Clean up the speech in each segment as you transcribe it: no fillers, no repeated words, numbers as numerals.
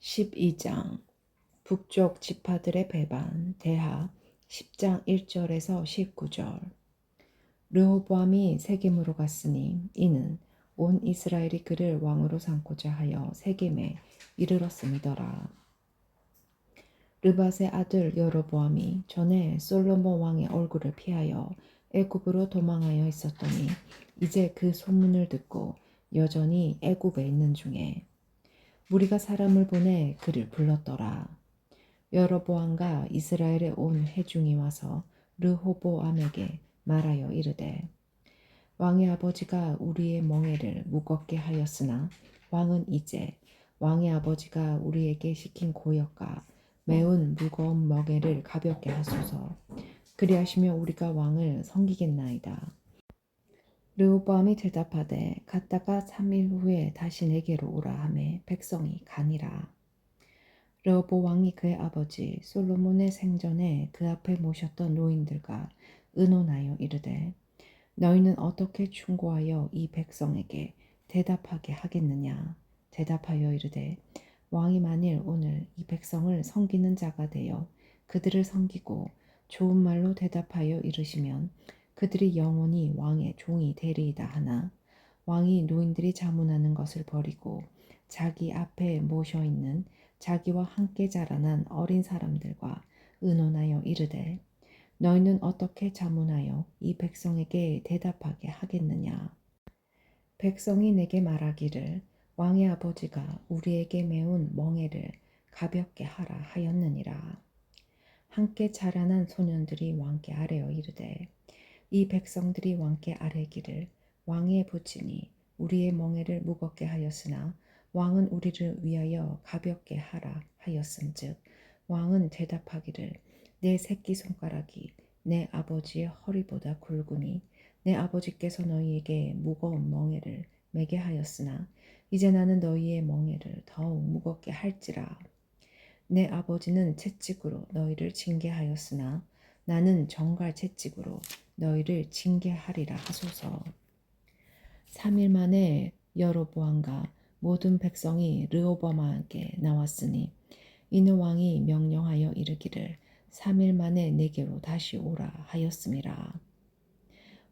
12장 북쪽 지파들의 배반 대하 10장 1절에서 19절. 르호보암이 세겜으로 갔으니 이는 온 이스라엘이 그를 왕으로 삼고자 하여 세겜에 이르렀음이더라. 르밧의 아들 여로보암이 전에 솔로몬 왕의 얼굴을 피하여 애굽으로 도망하여 있었더니 이제 그 소문을 듣고 여전히 애굽에 있는 중에 무리가 사람을 보내 그를 불렀더라. 여로보암과 이스라엘의 온 회중이 와서 르호보암에게 말하여 이르되 왕의 아버지가 우리의 멍에를 무겁게 하였으나 왕은 이제 왕의 아버지가 우리에게 시킨 고역과 매운 무거운 멍에를 가볍게 하소서. 그리하시며 우리가 왕을 섬기겠나이다. 르호보암이 대답하되 갔다가 3일 후에 다시 내게로 오라 하매 백성이 가니라. 르호보 왕이 그의 아버지 솔로몬의 생전에 그 앞에 모셨던 노인들과 의논하여 이르되 너희는 어떻게 충고하여 이 백성에게 대답하게 하겠느냐. 대답하여 이르되 왕이 만일 오늘 이 백성을 섬기는 자가 되어 그들을 섬기고 좋은 말로 대답하여 이르시면 그들이 영원히 왕의 종이 되리이다 하나 왕이 노인들이 자문하는 것을 버리고 자기 앞에 모셔있는 자기와 함께 자라난 어린 사람들과 의논하여 이르되 너희는 어떻게 자문하여 이 백성에게 대답하게 하겠느냐. 백성이 내게 말하기를 왕의 아버지가 우리에게 메운 멍에를 가볍게 하라 하였느니라. 함께 자라난 소년들이 왕께 아뢰어 이르되 이 백성들이 왕께 아뢰기를 왕의 부친이 우리의 멍에를 무겁게 하였으나 왕은 우리를 위하여 가볍게 하라 하였음즉 왕은 대답하기를 내 새끼손가락이 내 아버지의 허리보다 굵으니 내 아버지께서 너희에게 무거운 멍에를 매게 하였으나 이제 나는 너희의 멍에를 더욱 무겁게 할지라. 내 아버지는 채찍으로 너희를 징계하였으나 나는 정갈 채찍으로 너희를 징계하리라 하소서. 3일 만에 여로보암과 모든 백성이 르호보암에게 나왔으니 이는 왕이 명령하여 이르기를 3일 만에 내게로 다시 오라 하였음이라.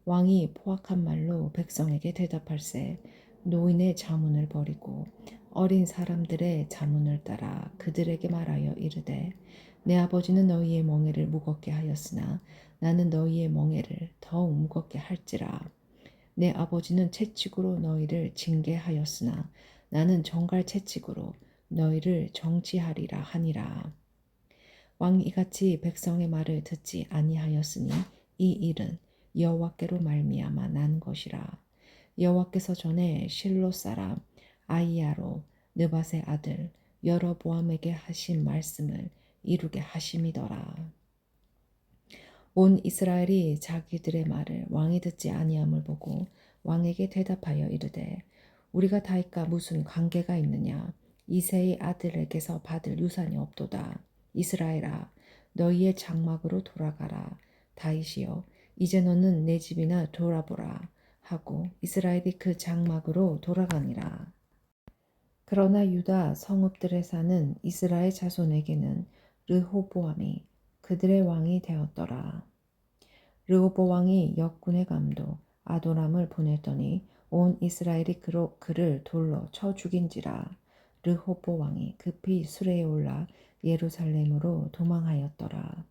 왕이 포악한 말로 백성에게 대답할세 노인의 자문을 버리고 어린 사람들의 자문을 따라 그들에게 말하여 이르되 내 아버지는 너희의 멍에를 무겁게 하였으나 나는 너희의 멍에를 더욱 무겁게 할지라. 내 아버지는 채찍으로 너희를 징계하였으나 나는 정갈 채찍으로 너희를 정치하리라 하니라. 왕이 이같이 백성의 말을 듣지 아니하였으니 이 일은 여호와께로 말미암아 난 것이라. 여호와께서 전에 실로 사람 아히야로 느밧의 아들 여로보암에게 하신 말씀을 이루게 하심이더라. 온 이스라엘이 자기들의 말을 왕이 듣지 아니함을 보고 왕에게 대답하여 이르되 우리가 다윗과 무슨 관계가 있느냐. 이새의 아들에게서 받을 유산이 없도다. 이스라엘아 너희의 장막으로 돌아가라. 다윗이여 이제 너는 내 집이나 돌아보라 하고 이스라엘이 그 장막으로 돌아가니라. 그러나 유다 성읍들에 사는 이스라엘 자손에게는 르호보암이 그들의 왕이 되었더라. 르호보 왕이 역군의 감독 아도람을 보냈더니 온 이스라엘이 그를 돌로 쳐 죽인지라. 르호보 왕이 급히 수레에 올라 예루살렘으로 도망하였더라.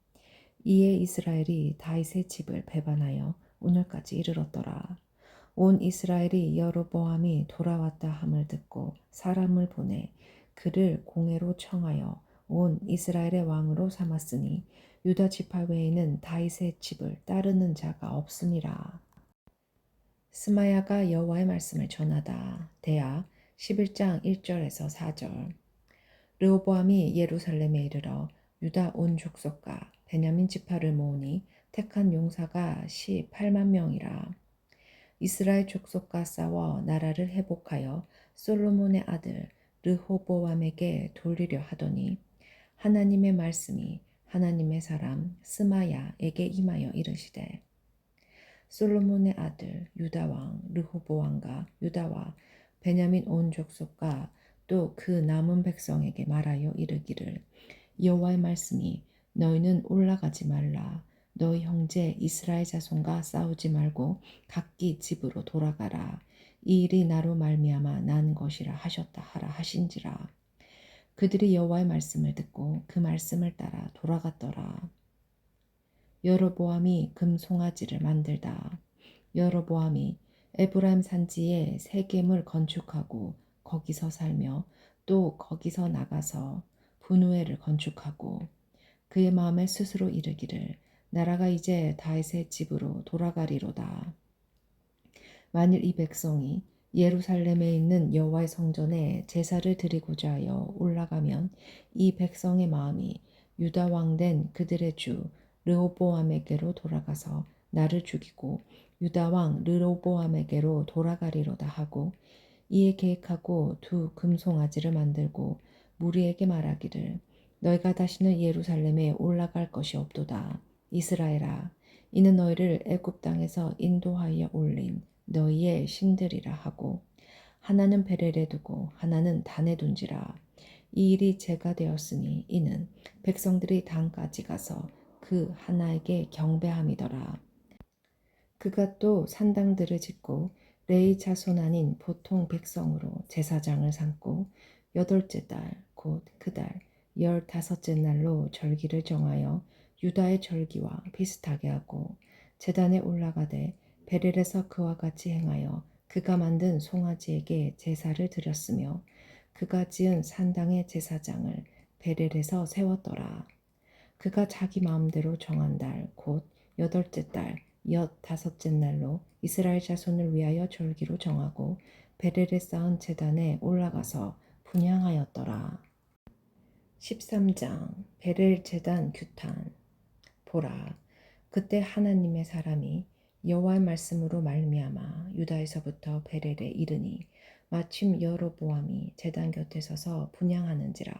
이에 이스라엘이 다윗의 집을 배반하여 오늘까지 이르렀더라. 온 이스라엘이 여로보암이 돌아왔다 함을 듣고 사람을 보내 그를 공회로 청하여 온 이스라엘의 왕으로 삼았으니 유다 지파 외에는 다윗의 집을 따르는 자가 없으니라. 스마야가 여호와의 말씀을 전하다. 대하 11장 1절에서 4절. 르호보암이 예루살렘에 이르러 유다 온 족속과 베냐민 지파를 모으니 택한 용사가 18만 명이라. 이스라엘 족속과 싸워 나라를 회복하여 솔로몬의 아들 르호보암에게 돌리려 하더니 하나님의 말씀이 하나님의 사람 스마야에게 임하여 이르시되 솔로몬의 아들 유다 왕 르호보암과 유다와 베냐민 온 족속과 또 그 남은 백성에게 말하여 이르기를 여호와의 말씀이 너희는 올라가지 말라. 너희 형제 이스라엘 자손과 싸우지 말고 각기 집으로 돌아가라. 이 일이 나로 말미암아 난 것이라 하셨다 하라 하신지라. 그들이 여호와의 말씀을 듣고 그 말씀을 따라 돌아갔더라. 여로보암이 금송아지를 만들다. 여로보암이 에브라임 산지에 세겜을 건축하고 거기서 살며 또 거기서 나가서 분우엘을 건축하고 그의 마음에 스스로 이르기를 나라가 이제 다윗의 집으로 돌아가리로다. 만일 이 백성이 예루살렘에 있는 여호와의 성전에 제사를 드리고자 하여 올라가면 이 백성의 마음이 유다 왕 된 그들의 주 르호보암에게로 돌아가서 나를 죽이고 유다 왕 르호보암에게로 돌아가리로다 하고 이에 계획하고 두 금송아지를 만들고 무리에게 말하기를 너희가 다시는 예루살렘에 올라갈 것이 없도다. 이스라엘아 이는 너희를 애굽 땅에서 인도하여 올린 너희의 신들이라 하고 하나는 베렐에 두고 하나는 단에 둔지라. 이 일이 제가 되었으니 이는 백성들이 단까지 가서 그 하나에게 경배함이더라. 그가 또 산당들을 짓고 레위 자손 아닌 보통 백성으로 제사장을 삼고 여덟째 달 곧 그 달 15째 날로 절기를 정하여 유다의 절기와 비슷하게 하고 제단에 올라가되 베렐에서 그와 같이 행하여 그가 만든 송아지에게 제사를 드렸으며 그가 지은 산당의 제사장을 베렐에서 세웠더라. 그가 자기 마음대로 정한 달 곧 여덟째 달 15째 날로 이스라엘 자손을 위하여 절기로 정하고 베렐에 쌓은 제단에 올라가서 분향하였더라. 13장 베렐 제단 규탄. 보라, 그때 하나님의 사람이 여호와의 말씀으로 말미암아 유다에서부터 베렐에 이르니 마침 여로보암이 제단 곁에 서서 분향하는지라.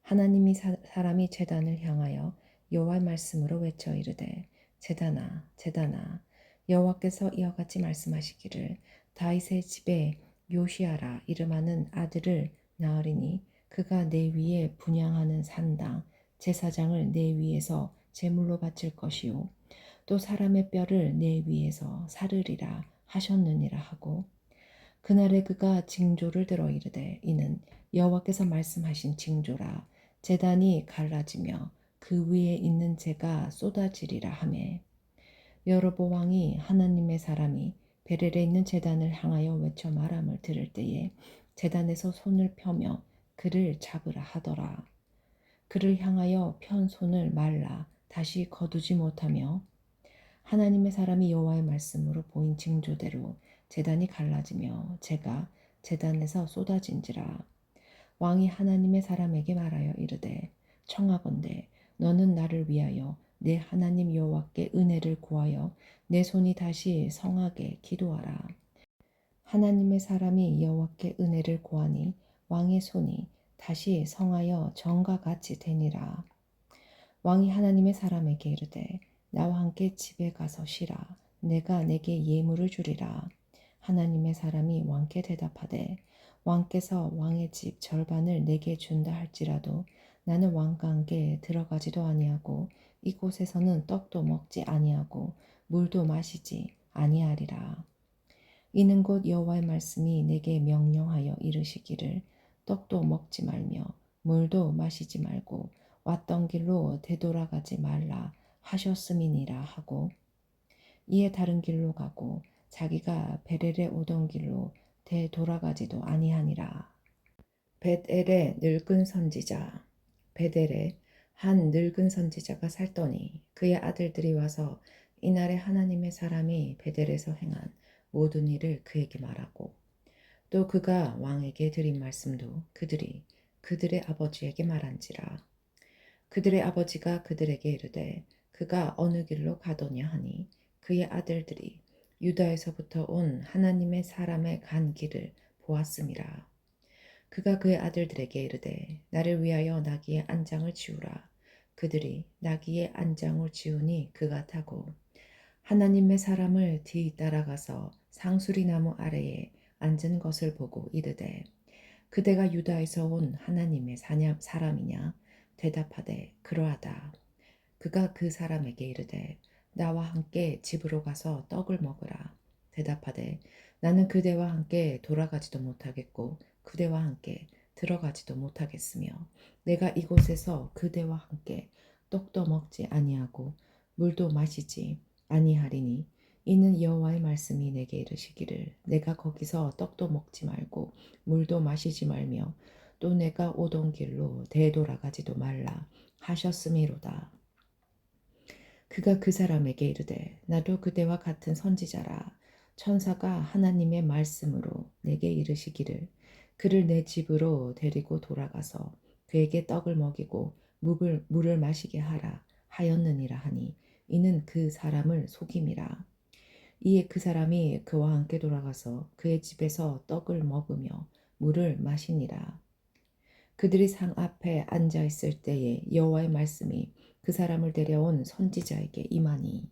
하나님이 사람이 제단을 향하여 여호와의 말씀으로 외쳐 이르되 제단아 제단아 여호와께서 이와 같이 말씀하시기를 다윗의 집에 요시아라 이름하는 아들을 낳으리니 그가 내 위에 분향하는 산당 제사장을 내 위에서 제물로 바칠 것이요 또 사람의 뼈를 내 위에서 사르리라 하셨느니라 하고 그날에 그가 징조를 들어 이르되 이는 여호와께서 말씀하신 징조라 제단이 갈라지며 그 위에 있는 재가 쏟아지리라 하매 여로보 왕이 하나님의 사람이 베렐에 있는 제단을 향하여 외쳐 말함을 들을 때에 제단에서 손을 펴며 그를 잡으라 하더라. 그를 향하여 편 손을 말라 다시 거두지 못하며 하나님의 사람이 여호와의 말씀으로 보인 징조대로 제단이 갈라지며 재가 제단에서 쏟아진지라. 왕이 하나님의 사람에게 말하여 이르되 청하건대 너는 나를 위하여 내 하나님 여호와께 은혜를 구하여 내 손이 다시 성하게 기도하라. 하나님의 사람이 여호와께 은혜를 구하니 왕의 손이 다시 성하여 전과 같이 되니라. 왕이 하나님의 사람에게 이르되 나와 함께 집에 가서 쉬라. 내가 내게 예물을 주리라. 하나님의 사람이 왕께 대답하되 왕께서 왕의 집 절반을 내게 준다 할지라도 나는 왕과 함께 들어가지도 아니하고 이곳에서는 떡도 먹지 아니하고 물도 마시지 아니하리라. 이는 곧 여호와의 말씀이 내게 명령하여 이르시기를 떡도 먹지 말며 물도 마시지 말고 왔던 길로 되돌아가지 말라 하셨음이니라 하고 이에 다른 길로 가고 자기가 베렐에 오던 길로 되돌아가지도 아니하니라. 벳엘의 늙은 선지자. 벳엘에 한 늙은 선지자가 살더니 그의 아들들이 와서 이날에 하나님의 사람이 벳엘에서 행한 모든 일을 그에게 말하고 또 그가 왕에게 드린 말씀도 그들이 그들의 아버지에게 말한지라. 그들의 아버지가 그들에게 이르되 그가 어느 길로 가더냐 하니 그의 아들들이 유다에서부터 온 하나님의 사람의 간 길을 보았음이라. 그가 그의 아들들에게 이르되 나를 위하여 나귀의 안장을 지우라. 그들이 나귀의 안장을 지우니 그가 타고 하나님의 사람을 뒤따라가서 상수리 나무 아래에 앉은 것을 보고 이르되 그대가 유다에서 온 하나님의 사람이냐? 대답하되 그러하다. 그가 그 사람에게 이르되 나와 함께 집으로 가서 떡을 먹으라. 대답하되 나는 그대와 함께 돌아가지도 못하겠고 그대와 함께 들어가지도 못하겠으며 내가 이곳에서 그대와 함께 떡도 먹지 아니하고 물도 마시지 아니하리니 이는 여호와의 말씀이 내게 이르시기를 내가 거기서 떡도 먹지 말고 물도 마시지 말며 또 내가 오던 길로 되돌아가지도 말라 하셨음이로다. 그가 그 사람에게 이르되 나도 그대와 같은 선지자라. 천사가 하나님의 말씀으로 내게 이르시기를 그를 내 집으로 데리고 돌아가서 그에게 떡을 먹이고 물을 마시게 하라 하였느니라 하니 이는 그 사람을 속임이라. 이에 그 사람이 그와 함께 돌아가서 그의 집에서 떡을 먹으며 물을 마시니라. 그들이 상 앞에 앉아 있을 때에 여호와의 말씀이 그 사람을 데려온 선지자에게 임하니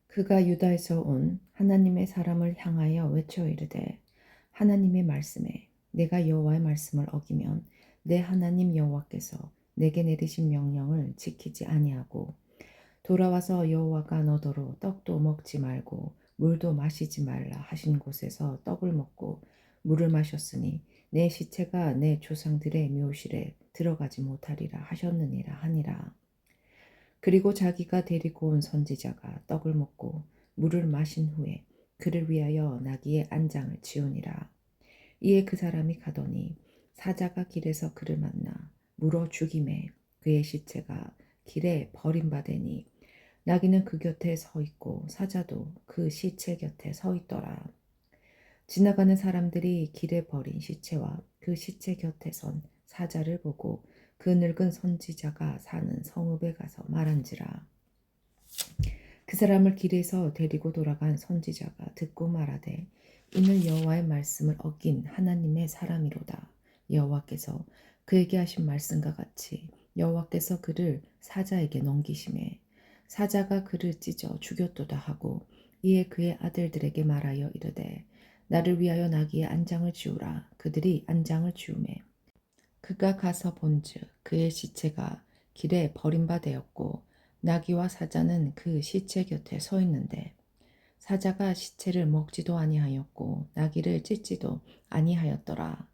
그가 유다에서 온 하나님의 사람을 향하여 외쳐 이르되 하나님의 말씀에 내가 여호와의 말씀을 어기면 내 하나님 여호와께서 내게 내리신 명령을 지키지 아니하고 돌아와서 여호와가 너더러 떡도 먹지 말고 물도 마시지 말라 하신 곳에서 떡을 먹고 물을 마셨으니 내 시체가 내 조상들의 묘실에 들어가지 못하리라 하셨느니라 하니라. 그리고 자기가 데리고 온 선지자가 떡을 먹고 물을 마신 후에 그를 위하여 나귀의 안장을 지우니라. 이에 그 사람이 가더니 사자가 길에서 그를 만나 물어 죽임에 그의 시체가 길에 버림받으니 나귀는 그 곁에 서 있고 사자도 그 시체 곁에 서 있더라. 지나가는 사람들이 길에 버린 시체와 그 시체 곁에 선 사자를 보고 그 늙은 선지자가 사는 성읍에 가서 말한지라. 그 사람을 길에서 데리고 돌아간 선지자가 듣고 말하되 이는 여호와의 말씀을 어긴 하나님의 사람이로다. 여호와께서 그에게 하신 말씀과 같이 여호와께서 그를 사자에게 넘기심에 사자가 그를 찢어 죽였도다 하고 이에 그의 아들들에게 말하여 이르되 나를 위하여 나귀의 안장을 지우라. 그들이 안장을 지우매 그가 가서 본즉 그의 시체가 길에 버림바 되었고 나귀와 사자는 그 시체 곁에 서 있는데 사자가 시체를 먹지도 아니하였고 나귀를 찢지도 아니하였더라.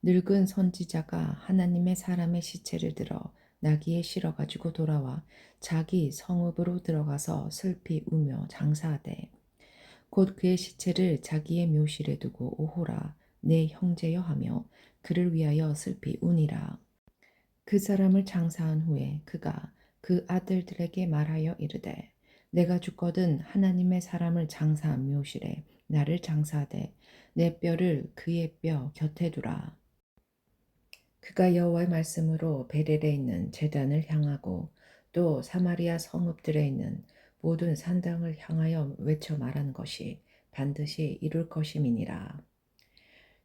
늙은 선지자가 하나님의 사람의 시체를 들어 나귀에 실어 가지고 돌아와 자기 성읍으로 들어가서 슬피 우며 장사하되 곧 그의 시체를 자기의 묘실에 두고 오호라 내 형제여 하며 그를 위하여 슬피 우니라. 그 사람을 장사한 후에 그가 그 아들들에게 말하여 이르되 내가 죽거든 하나님의 사람을 장사한 묘실에 나를 장사하되 내 뼈를 그의 뼈 곁에 두라. 그가 여호와의 말씀으로 베델에 있는 제단을 향하고 또 사마리아 성읍들에 있는 모든 산당을 향하여 외쳐 말한 것이 반드시 이룰 것임이니라.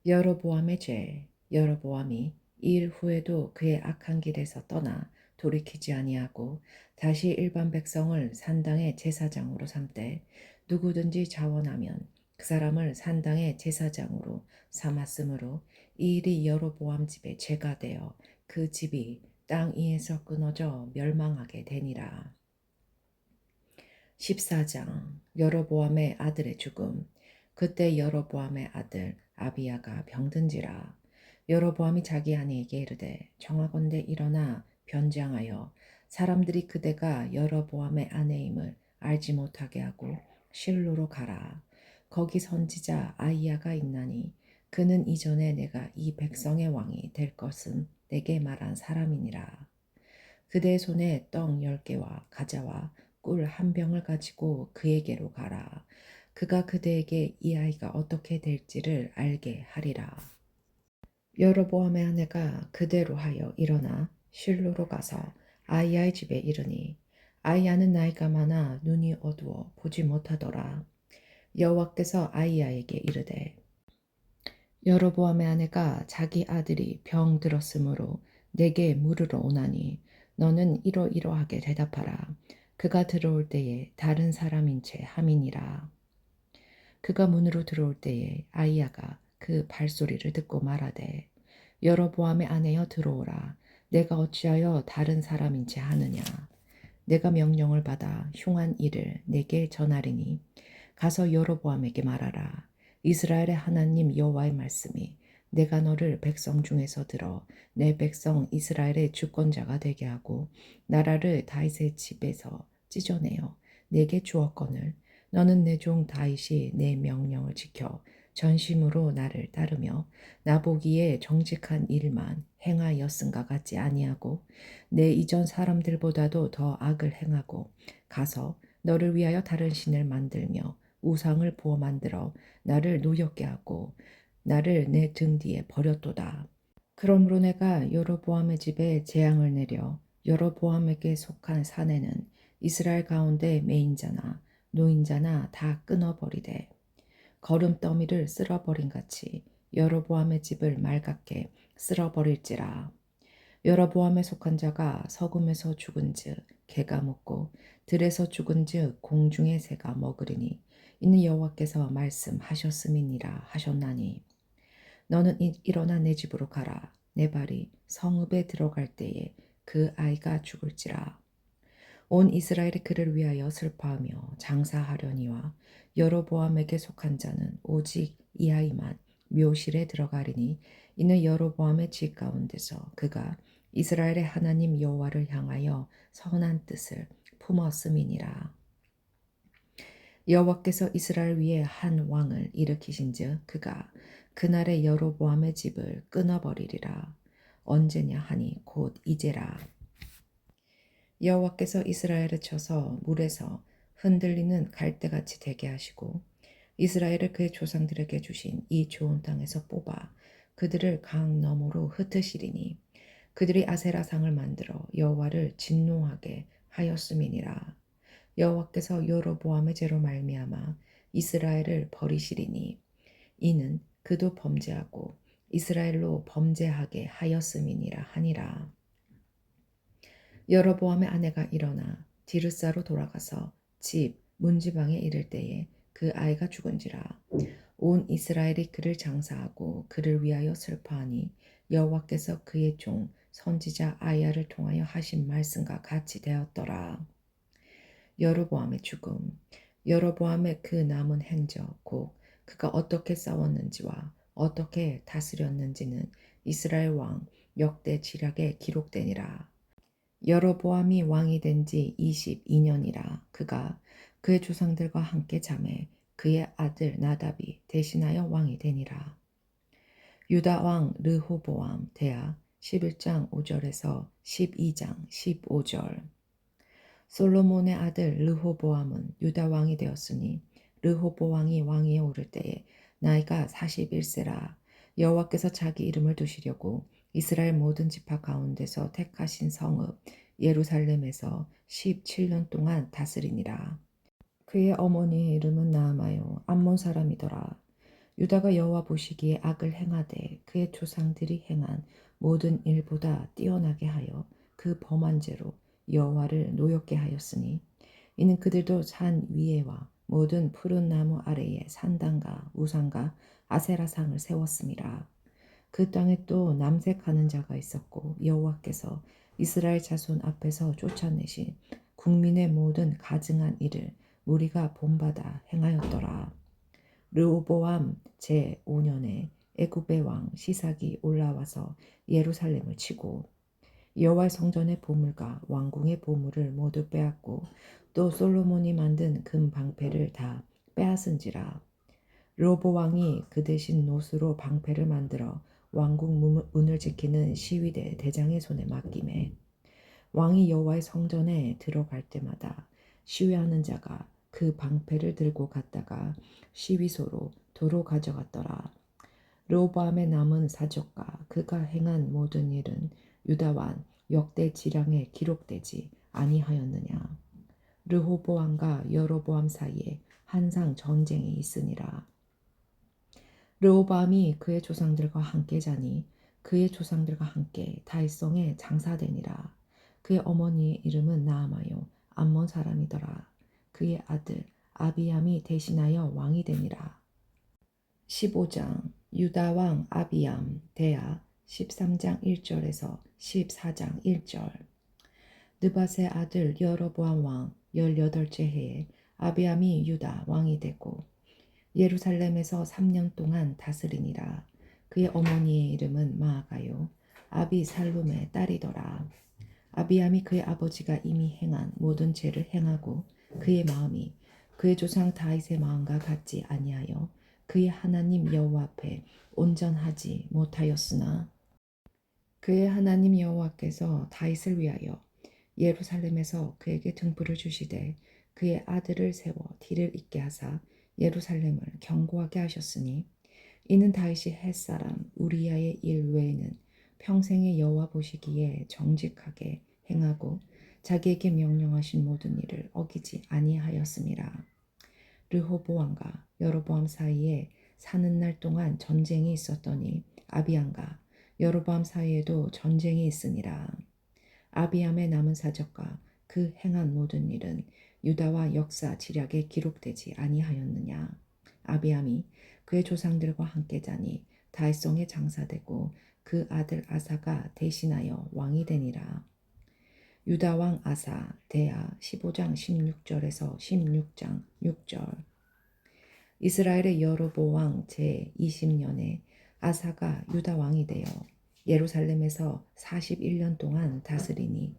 여로보암의 죄. 여로보암이 이 일 후에도 그의 악한 길에서 떠나 돌이키지 아니하고 다시 일반 백성을 산당의 제사장으로 삼되 누구든지 자원하면 그 사람을 산당의 제사장으로 삼았으므로 이 일이 여로보암 집의 죄가 되어 그 집이 땅 위에서 끊어져 멸망하게 되니라. 14장 여로보암의 아들의 죽음. 그때 여로보암의 아들 아비야가 병든지라. 여로보암이 자기 아내에게 이르되 정하건대 일어나 변장하여 사람들이 그대가 여로보암의 아내임을 알지 못하게 하고 실로로 가라. 거기 선지자 아이야가 있나니 그는 이전에 내가 이 백성의 왕이 될 것은 내게 말한 사람이니라. 그대의 손에 떡 10개와 가자와 꿀 한 병을 가지고 그에게로 가라. 그가 그대에게 이 아이가 어떻게 될지를 알게 하리라. 여로보암의 아내가 그대로 하여 일어나 실로로 가서 아이야의 집에 이르니 아이야는 나이가 많아 눈이 어두워 보지 못하더라. 여호와께서 아이야에게 이르되 여로보암의 아내가 자기 아들이 병 들었으므로 내게 물으러 오나니 너는 이러이러하게 대답하라. 그가 들어올 때에 다른 사람인 채 함이니라. 그가 문으로 들어올 때에 아이야가 그 발소리를 듣고 말하되 여로보암의 아내여 들어오라. 내가 어찌하여 다른 사람인지 하느냐. 내가 명령을 받아 흉한 일을 내게 전하리니 가서 여로보암에게 말하라. 이스라엘의 하나님 여호와의 말씀이 내가 너를 백성 중에서 들어 내 백성 이스라엘의 주권자가 되게 하고 나라를 다윗의 집에서 찢어내어 내게 주었거늘 너는 내 종 다윗이 내 명령을 지켜 전심으로 나를 따르며 나보기에 정직한 일만 행하였은가 같지 아니하고 내 이전 사람들보다도 더 악을 행하고 가서 너를 위하여 다른 신을 만들며 우상을 부어 만들어 나를 노엽게 하고 나를 내 등 뒤에 버렸도다. 그러므로 내가 여로보암의 집에 재앙을 내려 여로보암에게 속한 사내는 이스라엘 가운데 매인자나 노인자나 다 끊어버리되 거름더미를 쓸어버린 같이 여로보암의 집을 맑게 쓸어버릴지라. 여로보암에 속한 자가 서금에서 죽은즉 개가 먹고 들에서 죽은즉 공중의 새가 먹으리니 이는 여호와께서 말씀하셨음이니라 하셨나니 너는 일어나 내 집으로 가라. 내 발이 성읍에 들어갈 때에 그 아이가 죽을지라. 온 이스라엘이 그를 위하여 슬퍼하며 장사하려니와 여로보암에게 속한 자는 오직 이 아이만 묘실에 들어가리니 이는 여로보암의 집 가운데서 그가 이스라엘의 하나님 여호와를 향하여 선한 뜻을 품었음이니라. 여호와께서 이스라엘 위에 한 왕을 일으키신즉 그가 그날의 여로보암의 집을 끊어버리리라. 언제냐 하니 곧 이제라. 여호와께서 이스라엘을 쳐서 물에서 흔들리는 갈대같이 되게 하시고 이스라엘을 그의 조상들에게 주신 이 좋은 땅에서 뽑아 그들을 강 너머로 흩으시리니 그들이 아세라상을 만들어 여호와를 진노하게 하였음이니라. 여호와께서 여로보암의 죄로 말미암아 이스라엘을 버리시리니 이는 그도 범죄하고 이스라엘로 범죄하게 하였음이니라 하니라. 여로보암의 아내가 일어나 디르사로 돌아가서 집 문지방에 이를 때에 그 아이가 죽은지라. 온 이스라엘이 그를 장사하고 그를 위하여 슬퍼하니 여호와께서 그의 종 선지자 아이야를 통하여 하신 말씀과 같이 되었더라. 여로보암의 죽음. 여로보암의 그 남은 행적 곧 그가 어떻게 싸웠는지와 어떻게 다스렸는지는 이스라엘 왕 역대 지략에 기록되니라. 여로보암이 왕이 된 지 22년이라. 그가 그의 조상들과 함께 잠에 그의 아들 나답이 대신하여 왕이 되니라. 유다 왕 르호보암 대하 11장 5절에서 12장 15절. 솔로몬의 아들 르호보암은 유다 왕이 되었으니 르호보왕이 왕위에 오를 때에 나이가 41세라. 여호와께서 자기 이름을 두시려고 이스라엘 모든 지파 가운데서 택하신 성읍 예루살렘에서 17년 동안 다스리니라. 그의 어머니의 이름은 나아마요 암몬 사람이더라. 유다가 여호와 보시기에 악을 행하되 그의 조상들이 행한 모든 일보다 뛰어나게 하여 그 범한 죄로 여호와를 노엽게 하였으니 이는 그들도 산 위에와 모든 푸른 나무 아래에 산당과 우상과 아세라상을 세웠음이라. 그 땅에 또 남색하는 자가 있었고 여호와께서 이스라엘 자손 앞에서 쫓아내신 국민의 모든 가증한 일을 무리가 본받아 행하였더라. 르호보암 제5년에 애굽의 왕 시삭이 올라와서 예루살렘을 치고 여호와의 성전의 보물과 왕궁의 보물을 모두 빼앗고 또 솔로몬이 만든 금 방패를 다 빼앗은지라. 르호보 왕이 그 대신 노수로 방패를 만들어 왕궁 문을 지키는 시위대 대장의 손에 맡기매 왕이 여호와의 성전에 들어갈 때마다 시위하는 자가 그 방패를 들고 갔다가 시위소로 도로 가져갔더라. 르호보암의 남은 사적과 그가 행한 모든 일은 유다 왕 역대 지량에 기록되지 아니하였느냐. 르호보암과 여로보암 사이에 한상 전쟁이 있으니라. 르호보암이 그의 조상들과 함께 자니 그의 조상들과 함께 다윗성에 장사되니라. 그의 어머니의 이름은 나아마요 암몬 사람이더라. 그의 아들 아비암이 대신하여 왕이 되니라. 15장. 유다 왕 아비암 대하 13장 1절에서 14장 1절. 느밧의 아들 여로보암 왕 18째 해에 아비암이 유다 왕이 되고 예루살렘에서 3년 동안 다스리니라. 그의 어머니의 이름은 마아가요 아비살룸의 딸이더라. 아비암이 그의 아버지가 이미 행한 모든 죄를 행하고 그의 마음이 그의 조상 다윗의 마음과 같지 아니하여 그의 하나님 여호와 앞에 온전하지 못하였으나 그의 하나님 여호와께서 다윗을 위하여 예루살렘에서 그에게 등불을 주시되 그의 아들을 세워 뒤를 잇게 하사 예루살렘을 견고하게 하셨으니 이는 다윗이 햇사람 우리야의 일 외에는 평생의 여호와 보시기에 정직하게 행하고 자기에게 명령하신 모든 일을 어기지 아니하였음이라. 르호보암과 여로보암 사이에 사는 날 동안 전쟁이 있었더니 아비암과 여로보암 사이에도 전쟁이 있으니라. 아비암의 남은 사적과 그 행한 모든 일은 유다와 역사 지략에 기록되지 아니하였느냐. 아비암이 그의 조상들과 함께 자니 다윗성에 장사되고 그 아들 아사가 대신하여 왕이 되니라. 유다 왕 아사 대하 15장 16절에서 16장 6절. 이스라엘의 여로보암 제20년에 아사가 유다 왕이 되어 예루살렘에서 41년 동안 다스리니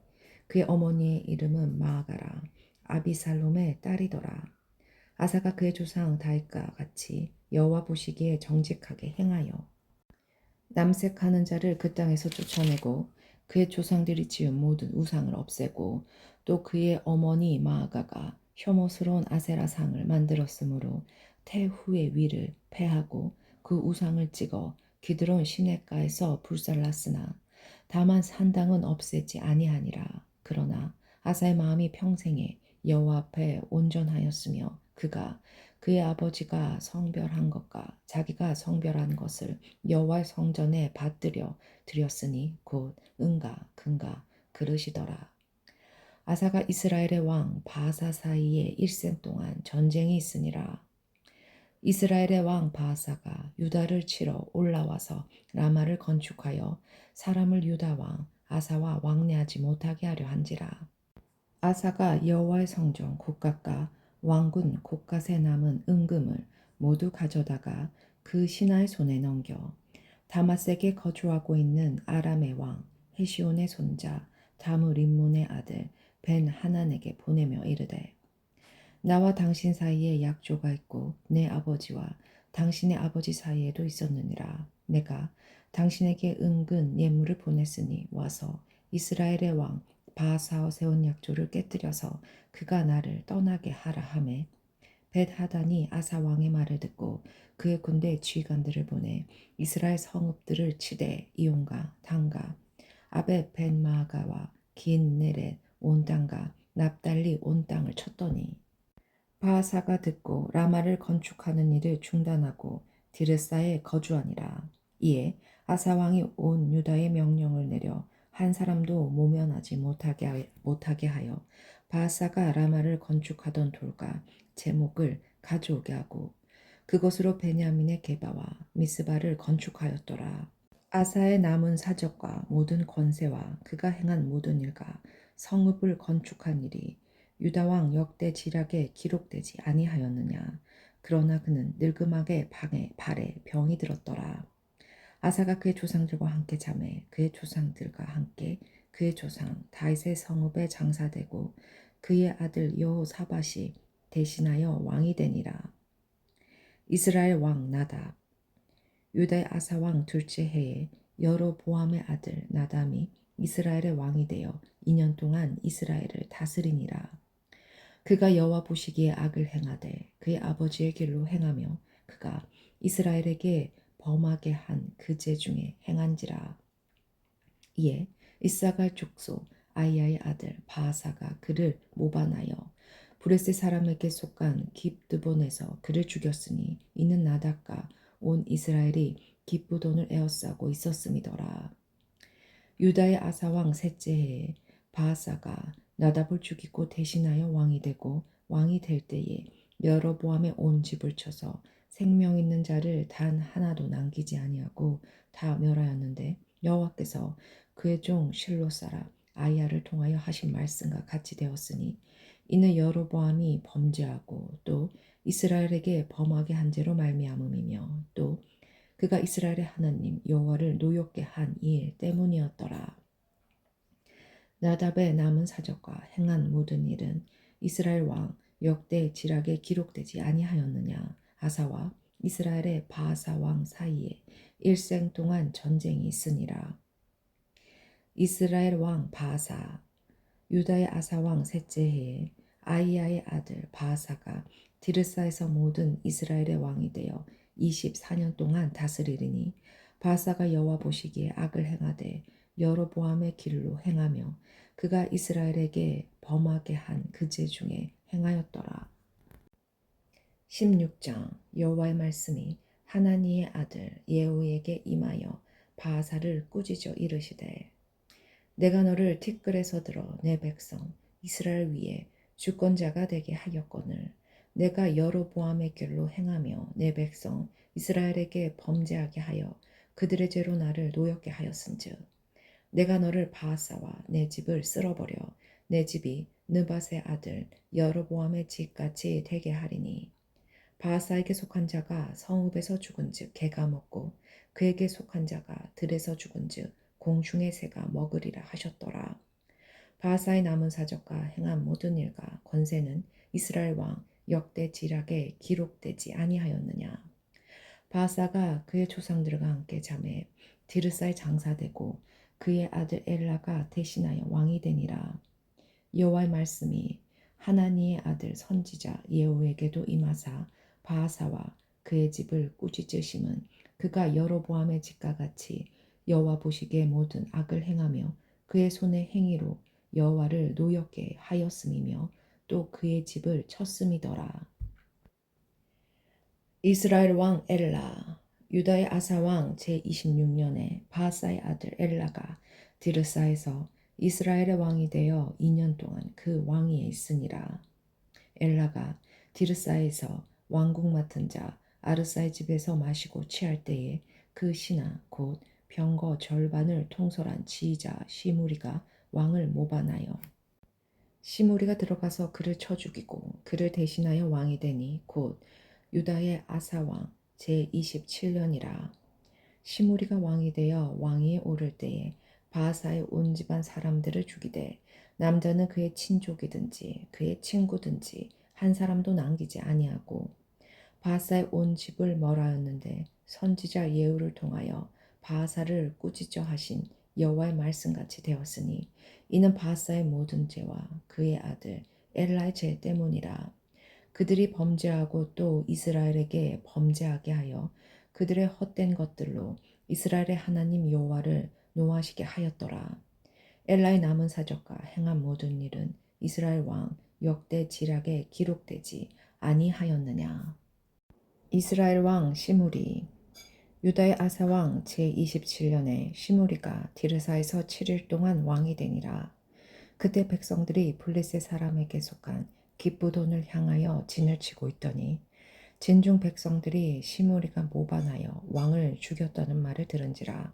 그의 어머니의 이름은 마아가라 아비살롬의 딸이더라. 아사가 그의 조상 다윗과 같이 여호와 보시기에 정직하게 행하여 남색하는 자를 그 땅에서 쫓아내고 그의 조상들이 지은 모든 우상을 없애고 또 그의 어머니 마아가가 혐오스러운 아세라상을 만들었으므로 태후의 위를 패하고 그 우상을 찍어 기드론 시냇가에서 불살랐으나 다만 산당은 없애지 아니하니라. 그러나 아사의 마음이 평생에 여호와 앞에 온전하였으며 그가 그의 아버지가 성별한 것과 자기가 성별한 것을 여호와의 성전에 받들여 드렸으니 곧 은과 금과 그릇이더라. 아사가 이스라엘의 왕 바하사 사이에 일생 동안 전쟁이 있으니라. 이스라엘의 왕 바하사가 유다를 치러 올라와서 라마를 건축하여 사람을 유다 왕 아사와 왕래하지 못하게 하려 한지라. 아사가 여호와의 성전 곡각과 왕군 곡갓에 남은 은금을 모두 가져다가 그 신하의 손에 넘겨 다마섹에 거주하고 있는 아람의 왕 헤시온의 손자 다므림몬의 아들 벤 하난에게 보내며 이르되 나와 당신 사이에 약조가 있고 내 아버지와 당신의 아버지 사이에도 있었느니라. 내가 당신에게 은근 예물을 보냈으니 와서 이스라엘의 왕 바하사와 세운 약조를 깨뜨려서 그가 나를 떠나게 하라 하매 벳하단이 아사 왕의 말을 듣고 그의 군대 지휘관들을 보내 이스라엘 성읍들을 치되 이온과 단가 아베 벤마가와 긴 네렛 온 땅과 납달리 온 땅을 쳤더니 바하사가 듣고 라마를 건축하는 일을 중단하고 디르사에 거주하니라. 이에 아사 왕이 온 유다의 명령을 내려 한 사람도 모면하지 못하게 하여 바하사가 라마를 건축하던 돌과 제목을 가져오게 하고 그것으로 베냐민의 게바와 미스바를 건축하였더라. 아사의 남은 사적과 모든 권세와 그가 행한 모든 일과 성읍을 건축한 일이 유다 왕 역대 지략에 기록되지 아니하였느냐. 그러나 그는 늙음하게 발에 병이 들었더라. 아사가 그의 조상들과 함께 잠에 그의 조상들과 함께 그의 조상 다윗의 성읍에 장사되고 그의 아들 여호사밧이 대신하여 왕이 되니라. 이스라엘 왕 나답 유다의 아사 왕 둘째 해에 여로보암의 아들 나담이 이스라엘의 왕이 되어 2년 동안 이스라엘을 다스리니라. 그가 여호와 보시기에 악을 행하되 그의 아버지의 길로 행하며 그가 이스라엘에게 범하게 한 그 죄 중에 행한지라. 이에 이사갈 족속 아이야의 아들 바하사가 그를 모반하여 브레스 사람에게 속한 깁드본에서 그를 죽였으니 이는 나답과 온 이스라엘이 깁부돈을 에워싸고 있었음이더라. 유다의 아사왕 셋째 해에 바하사가 나답을 죽이고 대신하여 왕이 되고 왕이 될 때에 여로보암의 온 집을 쳐서 생명 있는 자를 단 하나도 남기지 아니하고 다 멸하였는데 여호와께서 그의 종 실로사라 아이야를 통하여 하신 말씀과 같이 되었으니 이는 여로보암이 범죄하고 또 이스라엘에게 범하게 한 죄로 말미암음이며 또 그가 이스라엘의 하나님 여호와를 노엽게 한 일 때문이었더라. 나답의 남은 사적과 행한 모든 일은 이스라엘 왕 역대 지락에 기록되지 아니하였느냐. 아사와 이스라엘의 바아사 왕 사이에 일생 동안 전쟁이 있으니라. 이스라엘 왕 바아사 유다의 아사 왕 셋째 해에 아이야의 아들 바아사가 디르사에서 모든 이스라엘의 왕이 되어 24년 동안 다스리리니 바아사가 여호와 보시기에 악을 행하되 여로보암의 길로 행하며 그가 이스라엘에게 범하게 한 그 죄 중에 행하였더라. 16장 여호와의 말씀이 하나니의 아들 예후에게 임하여 바아사를 꾸짖어 이르시되 내가 너를 티끌에서 들어 내 백성 이스라엘 위에 주권자가 되게 하였거늘 내가 여로보암의 길로 행하며 내 백성 이스라엘에게 범죄하게 하여 그들의 죄로 나를 노엽게 하였은즉 내가 너를 바아사와 내 집을 쓸어버려 내 집이 느밧의 아들 여로보암의 집같이 되게 하리니 바아사에게 속한 자가 성읍에서 죽은즉 개가 먹고 그에게 속한 자가 들에서 죽은즉 공중의 새가 먹으리라 하셨더라. 바아사의 남은 사적과 행한 모든 일과 권세는 이스라엘 왕 역대 지락에 기록되지 아니하였느냐. 바아사가 그의 조상들과 함께 잠에 디르사에 장사되고 그의 아들 엘라가 대신하여 왕이 되니라. 여호와의 말씀이 하나니의 아들 선지자 예후에게도 임하사 바아사와 그의 집을 꾸짖으심은 그가 여로보암의 집과 같이 여호와 보시기에 모든 악을 행하며 그의 손의 행위로 여호와를 노엽게 하였음이며 또 그의 집을 쳤음이더라. 이스라엘 왕 엘라 유다의 아사 왕 제26년에 바아사의 아들 엘라가 디르사에서 이스라엘의 왕이 되어 2년 동안 그 왕위에 있으니라. 엘라가 디르사에서 왕국 맡은 자 아르사의 집에서 마시고 취할 때에 그 신하 곧 병거 절반을 통솔한 지휘자 시무리가 왕을 모반하여 시무리가 들어가서 그를 쳐 죽이고 그를 대신하여 왕이 되니 곧 유다의 아사왕 제27년이라. 시무리가 왕이 되어 왕위에 오를 때에 바아사의 온 집안 사람들을 죽이되 남자는 그의 친족이든지 그의 친구든지 한 사람도 남기지 아니하고 바아사의 온 집을 멸하였는데 선지자 예후를 통하여 바아사를 꾸짖어 하신 여호와의 말씀같이 되었으니 이는 바아사의 모든 죄와 그의 아들 엘라의 죄 때문이라. 그들이 범죄하고 또 이스라엘에게 범죄하게 하여 그들의 헛된 것들로 이스라엘의 하나님 여호와를 노하시게 하였더라. 엘라의 남은 사적과 행한 모든 일은 이스라엘 왕 역대 지락에 기록되지 아니하였느냐. 이스라엘 왕 시므리 유다의 아사 왕 제27년에 시므리가 디르사에서 7일 동안 왕이 되니라. 그때 백성들이 블레셋 사람에게 속한 기브돈을 향하여 진을 치고 있더니 진중 백성들이 시므리가 모반하여 왕을 죽였다는 말을 들은지라.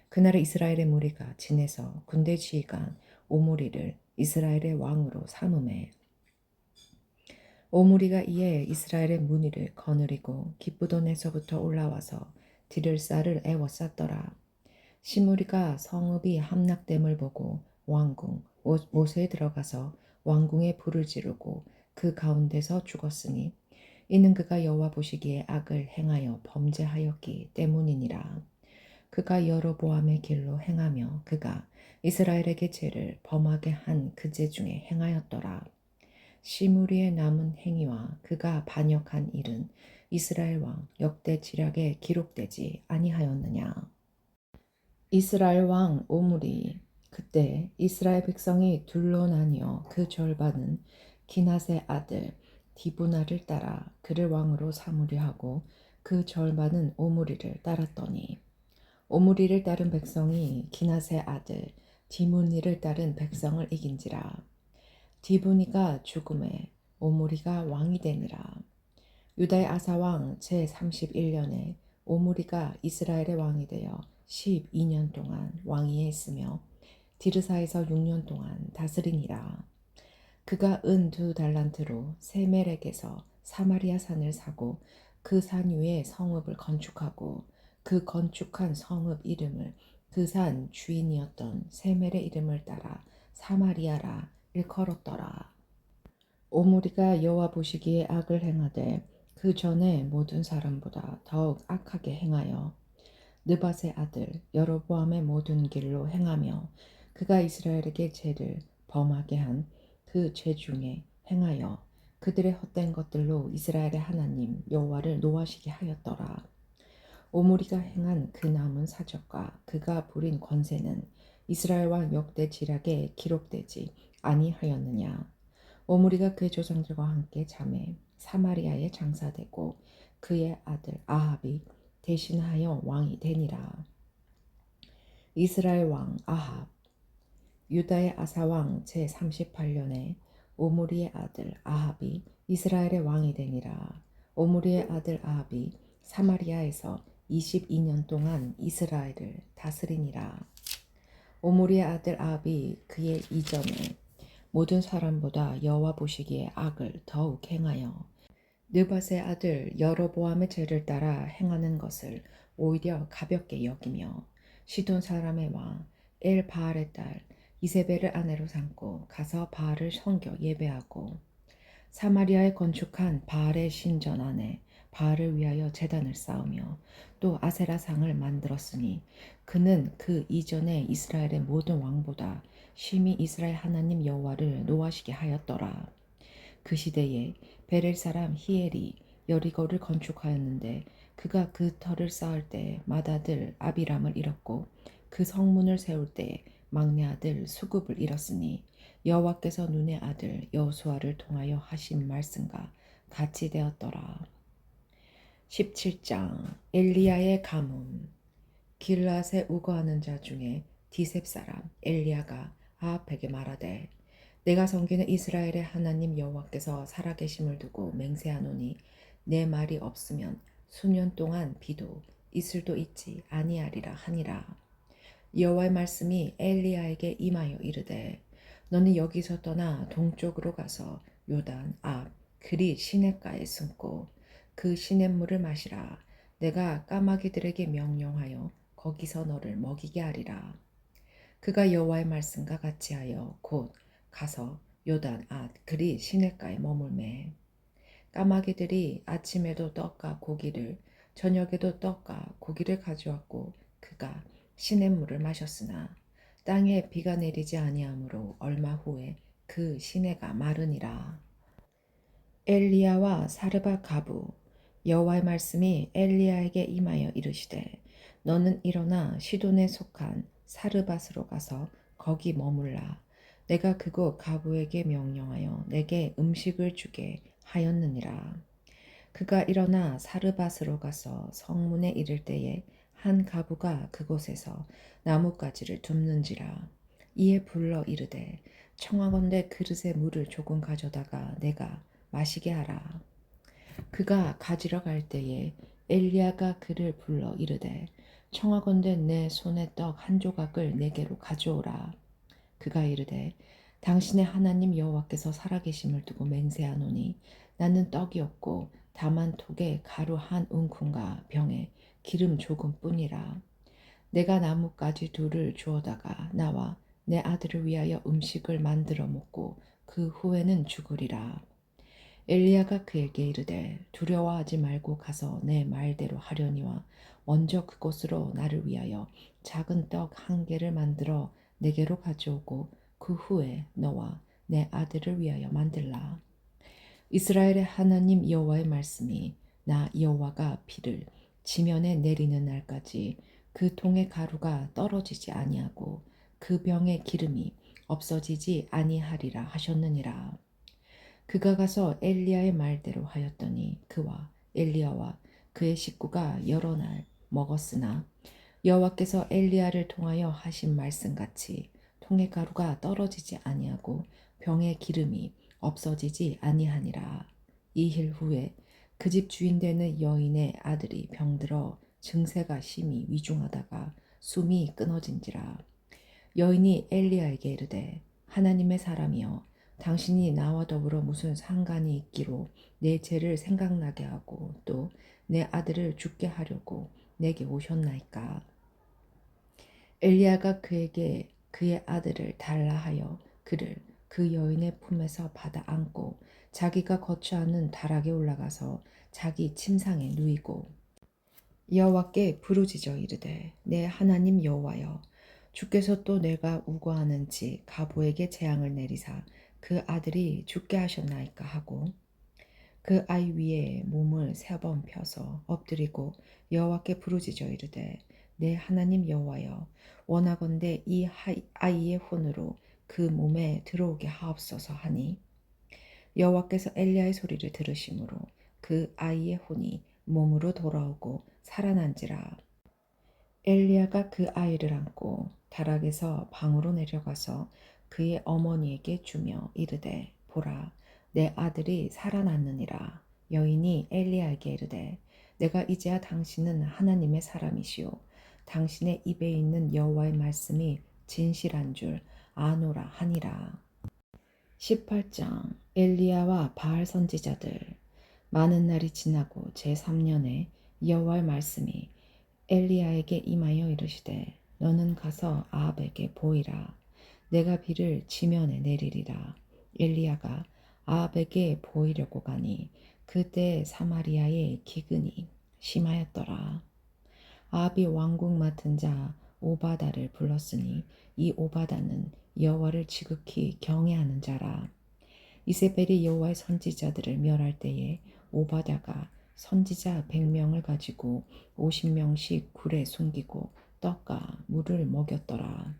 그날에 이스라엘의 무리가 진에서 군대 지휘관 오므리를 이스라엘의 왕으로 삼음해 오므리가 이에 이스라엘의 문의를 거느리고 기브돈에서부터 올라와서 디를사를 애워쌌더라. 시므리가 성읍이 함락됨을 보고 왕궁 못에 들어가서 왕궁에 불을 지르고 그 가운데서 죽었으니 이는 그가 여호와 보시기에 악을 행하여 범죄하였기 때문이니라. 그가 여로보암의 길로 행하며 그가 이스라엘에게 죄를 범하게 한 그 죄 중에 행하였더라. 시므리의 남은 행위와 그가 반역한 일은 이스라엘 왕 역대 지략에 기록되지 아니하였느냐. 이스라엘 왕 오므리 그때 이스라엘 백성이 둘로 나뉘어 그 절반은 기낫의 아들 디브나를 따라 그를 왕으로 삼으려 하고 그 절반은 오므리를 따랐더니 오므리를 따른 백성이 기낫의 아들 디므니를 따른 백성을 이긴지라. 디브니가 죽음에 오므리가 왕이 되니라. 유다의 아사왕 제31년에 오므리가 이스라엘의 왕이 되어 12년 동안 왕위에 있으며 디르사에서 6년 동안 다스리니라. 그가 은 2달란트로 세멜에게서 사마리아 산을 사고 그 산 위에 성읍을 건축하고 그 건축한 성읍 이름을 그 산 주인이었던 세멜의 이름을 따라 사마리아라 일컬었더라. 오므리가 여호와 보시기에 악을 행하되 그 전에 모든 사람보다 더욱 악하게 행하여 느밧의 아들 여로보암의 모든 길로 행하며 그가 이스라엘에게 죄를 범하게 한 그 죄 중에 행하여 그들의 헛된 것들로 이스라엘의 하나님 여호와를 노하시게 하였더라. 오므리가 행한 그 남은 사적과 그가 부린 권세는 이스라엘 왕 역대 지략에 기록되지 아니하였느냐. 오므리가 그의 조상들과 함께 잠에 사마리아에 장사되고 그의 아들 아합이 대신하여 왕이 되니라. 이스라엘 왕 아합. 유다의 아사왕 제38년에 오므리의 아들 아합이 이스라엘의 왕이 되니라. 오므리의 아들 아합이 사마리아에서 22년 동안 이스라엘을 다스리니라. 오므리의 아들 아합이 그의 이전에 모든 사람보다 여호와 보시기에 악을 더욱 행하여 느밧의 아들 여로보암의 죄를 따라 행하는 것을 오히려 가볍게 여기며 시돈 사람의 왕 엘바알의 딸 이세벨을 아내로 삼고 가서 바알을 섬겨 예배하고 사마리아에 건축한 바알의 신전 안에 바알을 위하여 제단을 쌓으며 또 아세라상을 만들었으니 그는 그 이전에 이스라엘의 모든 왕보다 심히 이스라엘 하나님 여호와를 노하시게 하였더라. 그 시대에 베렐 사람 히엘이 여리고를 건축하였는데 그가 그 터를 쌓을 때 맏아들 아비람을 잃었고 그 성문을 세울 때 막내 아들 수굽을 잃었으니 여호와께서 눈의 아들 여호수아를 통하여 하신 말씀과 같이 되었더라. 17장 엘리야의 가뭄. 길앗에 우거하는 자 중에 디셉 사람 엘리야가 아합에게 말하되 내가 섬기는 이스라엘의 하나님 여호와께서 살아계심을 두고 맹세하노니 내 말이 없으면 수년 동안 비도 이슬도 있지 아니하리라 하니라. 여호와의 말씀이 엘리야에게 임하여 이르되 너는 여기서 떠나 동쪽으로 가서 요단 앞 그리 시냇가에 숨고 그 시냇물을 마시라. 내가 까마귀들에게 명령하여 거기서 너를 먹이게 하리라. 그가 여호와의 말씀과 같이 하여 곧 가서 요단 앗 그리 시냇가에 머물매 까마귀들이 아침에도 떡과 고기를 저녁에도 떡과 고기를 가져왔고 그가 시냇물을 마셨으나 땅에 비가 내리지 아니하므로 얼마 후에 그 시내가 마르니라. 엘리야와 사르밧 가부. 여호와의 말씀이 엘리야에게 임하여 이르시되 너는 일어나 시돈에 속한 사르밧으로 가서 거기 머물라. 내가 그곳 가부에게 명령하여 내게 음식을 주게 하였느니라. 그가 일어나 사르밧으로 가서 성문에 이를 때에 한 가부가 그곳에서 나뭇가지를 줍는지라. 이에 불러 이르되 청하건대 그릇에 물을 조금 가져다가 내가 마시게 하라. 그가 가지러 갈 때에 엘리야가 그를 불러 이르되 청하건대 내 손에 떡 한 조각을 내게로 가져오라. 그가 이르되 당신의 하나님 여호와께서 살아계심을 두고 맹세하노니 나는 떡이 없고 다만 톡에 가루 한 움큼과 병에 기름 조금뿐이라. 내가 나뭇가지 둘을 주어다가 나와 내 아들을 위하여 음식을 만들어 먹고 그 후에는 죽으리라. 엘리야가 그에게 이르되 두려워하지 말고 가서 내 말대로 하려니와 먼저 그곳으로 나를 위하여 작은 떡 한 개를 만들어 내게로 가져오고 그 후에 너와 내 아들을 위하여 만들라. 이스라엘의 하나님 여호와의 말씀이 나 여호와가 비를 지면에 내리는 날까지 그 통의 가루가 떨어지지 아니하고 그 병의 기름이 없어지지 아니하리라 하셨느니라. 그가 가서 엘리야의 말대로 하였더니 그와 엘리야와 그의 식구가 여러 날 먹었으나 여호와께서 엘리야를 통하여 하신 말씀같이 통의 가루가 떨어지지 아니하고 병의 기름이 없어지지 아니하니라. 이힐 후에 그 집 주인 되는 여인의 아들이 병들어 증세가 심히 위중하다가 숨이 끊어진지라. 여인이 엘리야에게 이르되 하나님의 사람이여 당신이 나와 더불어 무슨 상관이 있기로 내 죄를 생각나게 하고 또 내 아들을 죽게 하려고 내게 오셨나이까. 엘리야가 그에게 그의 아들을 달라 하여 그를 그 여인의 품에서 받아 안고 자기가 거처하는 다락에 올라가서 자기 침상에 누이고 여호와께 부르짖어 이르되 내 하나님 여호와여 주께서 또 내가 우거하는지 가보에게 재앙을 내리사 그 아들이 죽게 하셨나이까 하고 그 아이 위에 몸을 3번 펴서 엎드리고 여호와께 부르짖어 이르되 내 하나님 여호와여 원하건대 이 아이의 혼으로 그 몸에 들어오게 하옵소서 하니 여호와께서 엘리야의 소리를 들으심으로 그 아이의 혼이 몸으로 돌아오고 살아난지라. 엘리야가 그 아이를 안고 다락에서 방으로 내려가서 그의 어머니에게 주며 이르되 보라 내 아들이 살아났느니라. 여인이 엘리야에게 이르되 내가 이제야 당신은 하나님의 사람이시오 당신의 입에 있는 여호와의 말씀이 진실한 줄 아노라 하니라. 18장 엘리야와 바알 선지자들. 많은 날이 지나고 제3년에 여호와의 말씀이 엘리야에게 임하여 이르시되 너는 가서 아합에게 보이라. 내가 비를 지면에 내리리라. 엘리야가 아합에게 보이려고 가니 그때 사마리아의 기근이 심하였더라. 아합이 왕궁 맡은 자 오바다를 불렀으니 이 오바다는 여호와를 지극히 경외하는 자라. 이세벨이 여호와의 선지자들을 멸할 때에 오바다가 선지자 100명을 가지고 50명씩 굴에 숨기고 떡과 물을 먹였더라.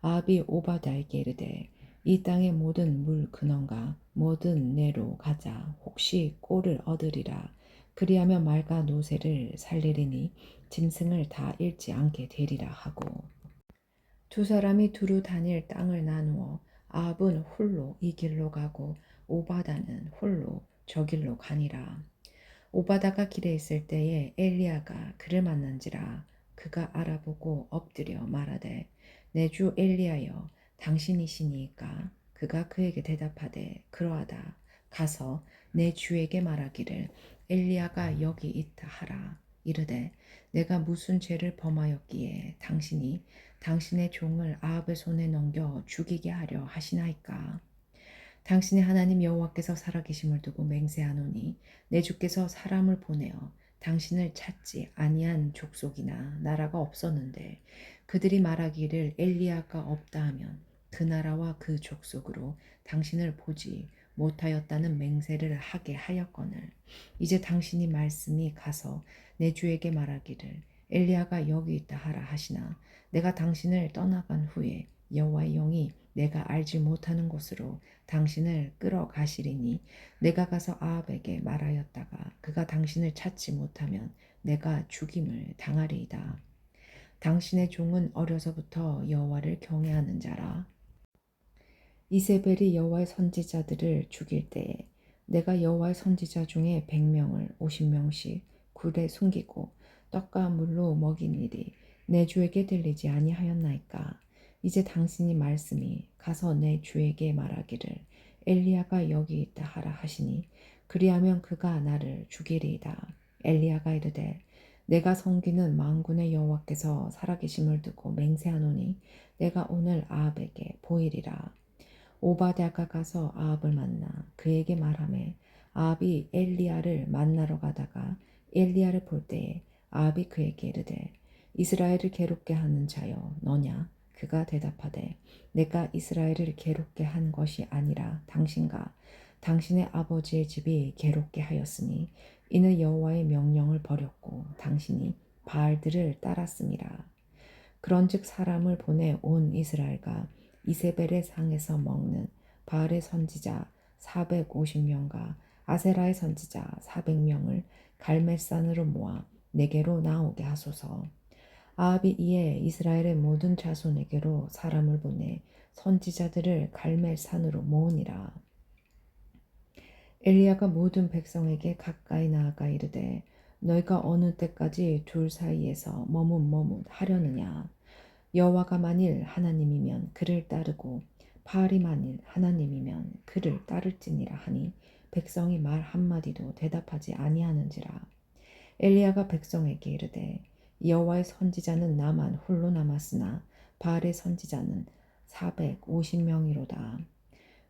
아합이 오바다에게 이르되 이 땅의 모든 물 근원과 모든 내로 가자 혹시 꼴을 얻으리라. 그리하면 말과 노새를 살리리니 짐승을 다 잃지 않게 되리라 하고 두 사람이 두루 다닐 땅을 나누어 아합은 홀로 이 길로 가고 오바다는 홀로 저 길로 가니라. 오바다가 길에 있을 때에 엘리야가 그를 만난지라. 그가 알아보고 엎드려 말하되 내 주 엘리야여 당신이시니이까. 그가 그에게 대답하되 그러하다. 가서 내 주에게 말하기를 엘리야가 여기 있다 하라. 이르되 내가 무슨 죄를 범하였기에 당신이 당신의 종을 아합의 손에 넘겨 죽이게 하려 하시나이까. 당신의 하나님 여호와께서 살아계심을 두고 맹세하노니 내 주께서 사람을 보내어 당신을 찾지 아니한 족속이나 나라가 없었는데 그들이 말하기를 엘리야가 없다 하면 그 나라와 그 족속으로 당신을 보지 못하였다는 맹세를 하게 하였거늘 이제 당신이 말씀이 가서 내 주에게 말하기를 엘리야가 여기 있다 하라 하시나 내가 당신을 떠나간 후에 여호와의 영이 내가 알지 못하는 곳으로 당신을 끌어가시리니 내가 가서 아합에게 말하였다가 그가 당신을 찾지 못하면 내가 죽임을 당하리이다. 당신의 종은 어려서부터 여호와를 경외하는 자라. 이세벨이 여호와의 선지자들을 죽일 때에 내가 여호와의 선지자 중에 100명을 50명씩 굴에 숨기고 떡과 물로 먹인 일이 내 주에게 들리지 아니하였나이까. 이제 당신이 말씀이 가서 내 주에게 말하기를 엘리야가 여기 있다 하라 하시니 그리하면 그가 나를 죽이리이다. 엘리야가 이르되 내가 섬기는 만군의 여호와께서 살아계심을 두고 맹세하노니 내가 오늘 아합에게 보이리라. 오바댜가 가서 아합을 만나 그에게 말하매 아합이 엘리야를 만나러 가다가 엘리야를 볼 때에 아합이 그에게 이르되 이스라엘을 괴롭게 하는 자여 너냐? 그가 대답하되 내가 이스라엘을 괴롭게 한 것이 아니라 당신과 당신의 아버지의 집이 괴롭게 하였으니 이는 여호와의 명령을 버렸고 당신이 바알들을 따랐음이라. 그런즉 사람을 보내 온 이스라엘과 이세벨의 상에서 먹는 바알의 선지자 450명과 아세라의 선지자 400명을 갈멜산으로 모아 내게로 나오게 하소서. 아합이 이에 이스라엘의 모든 자손에게로 사람을 보내 선지자들을 갈멜산으로 모으니라. 엘리야가 모든 백성에게 가까이 나아가 이르되 너희가 어느 때까지 둘 사이에서 머뭇머뭇하려느냐. 여호와가 만일 하나님이면 그를 따르고 바알이 만일 하나님이면 그를 따를지니라 하니 백성이 말 한마디도 대답하지 아니하는지라. 엘리야가 백성에게 이르되 여호와의 선지자는 나만 홀로 남았으나 바알의 선지자는 450명이로다.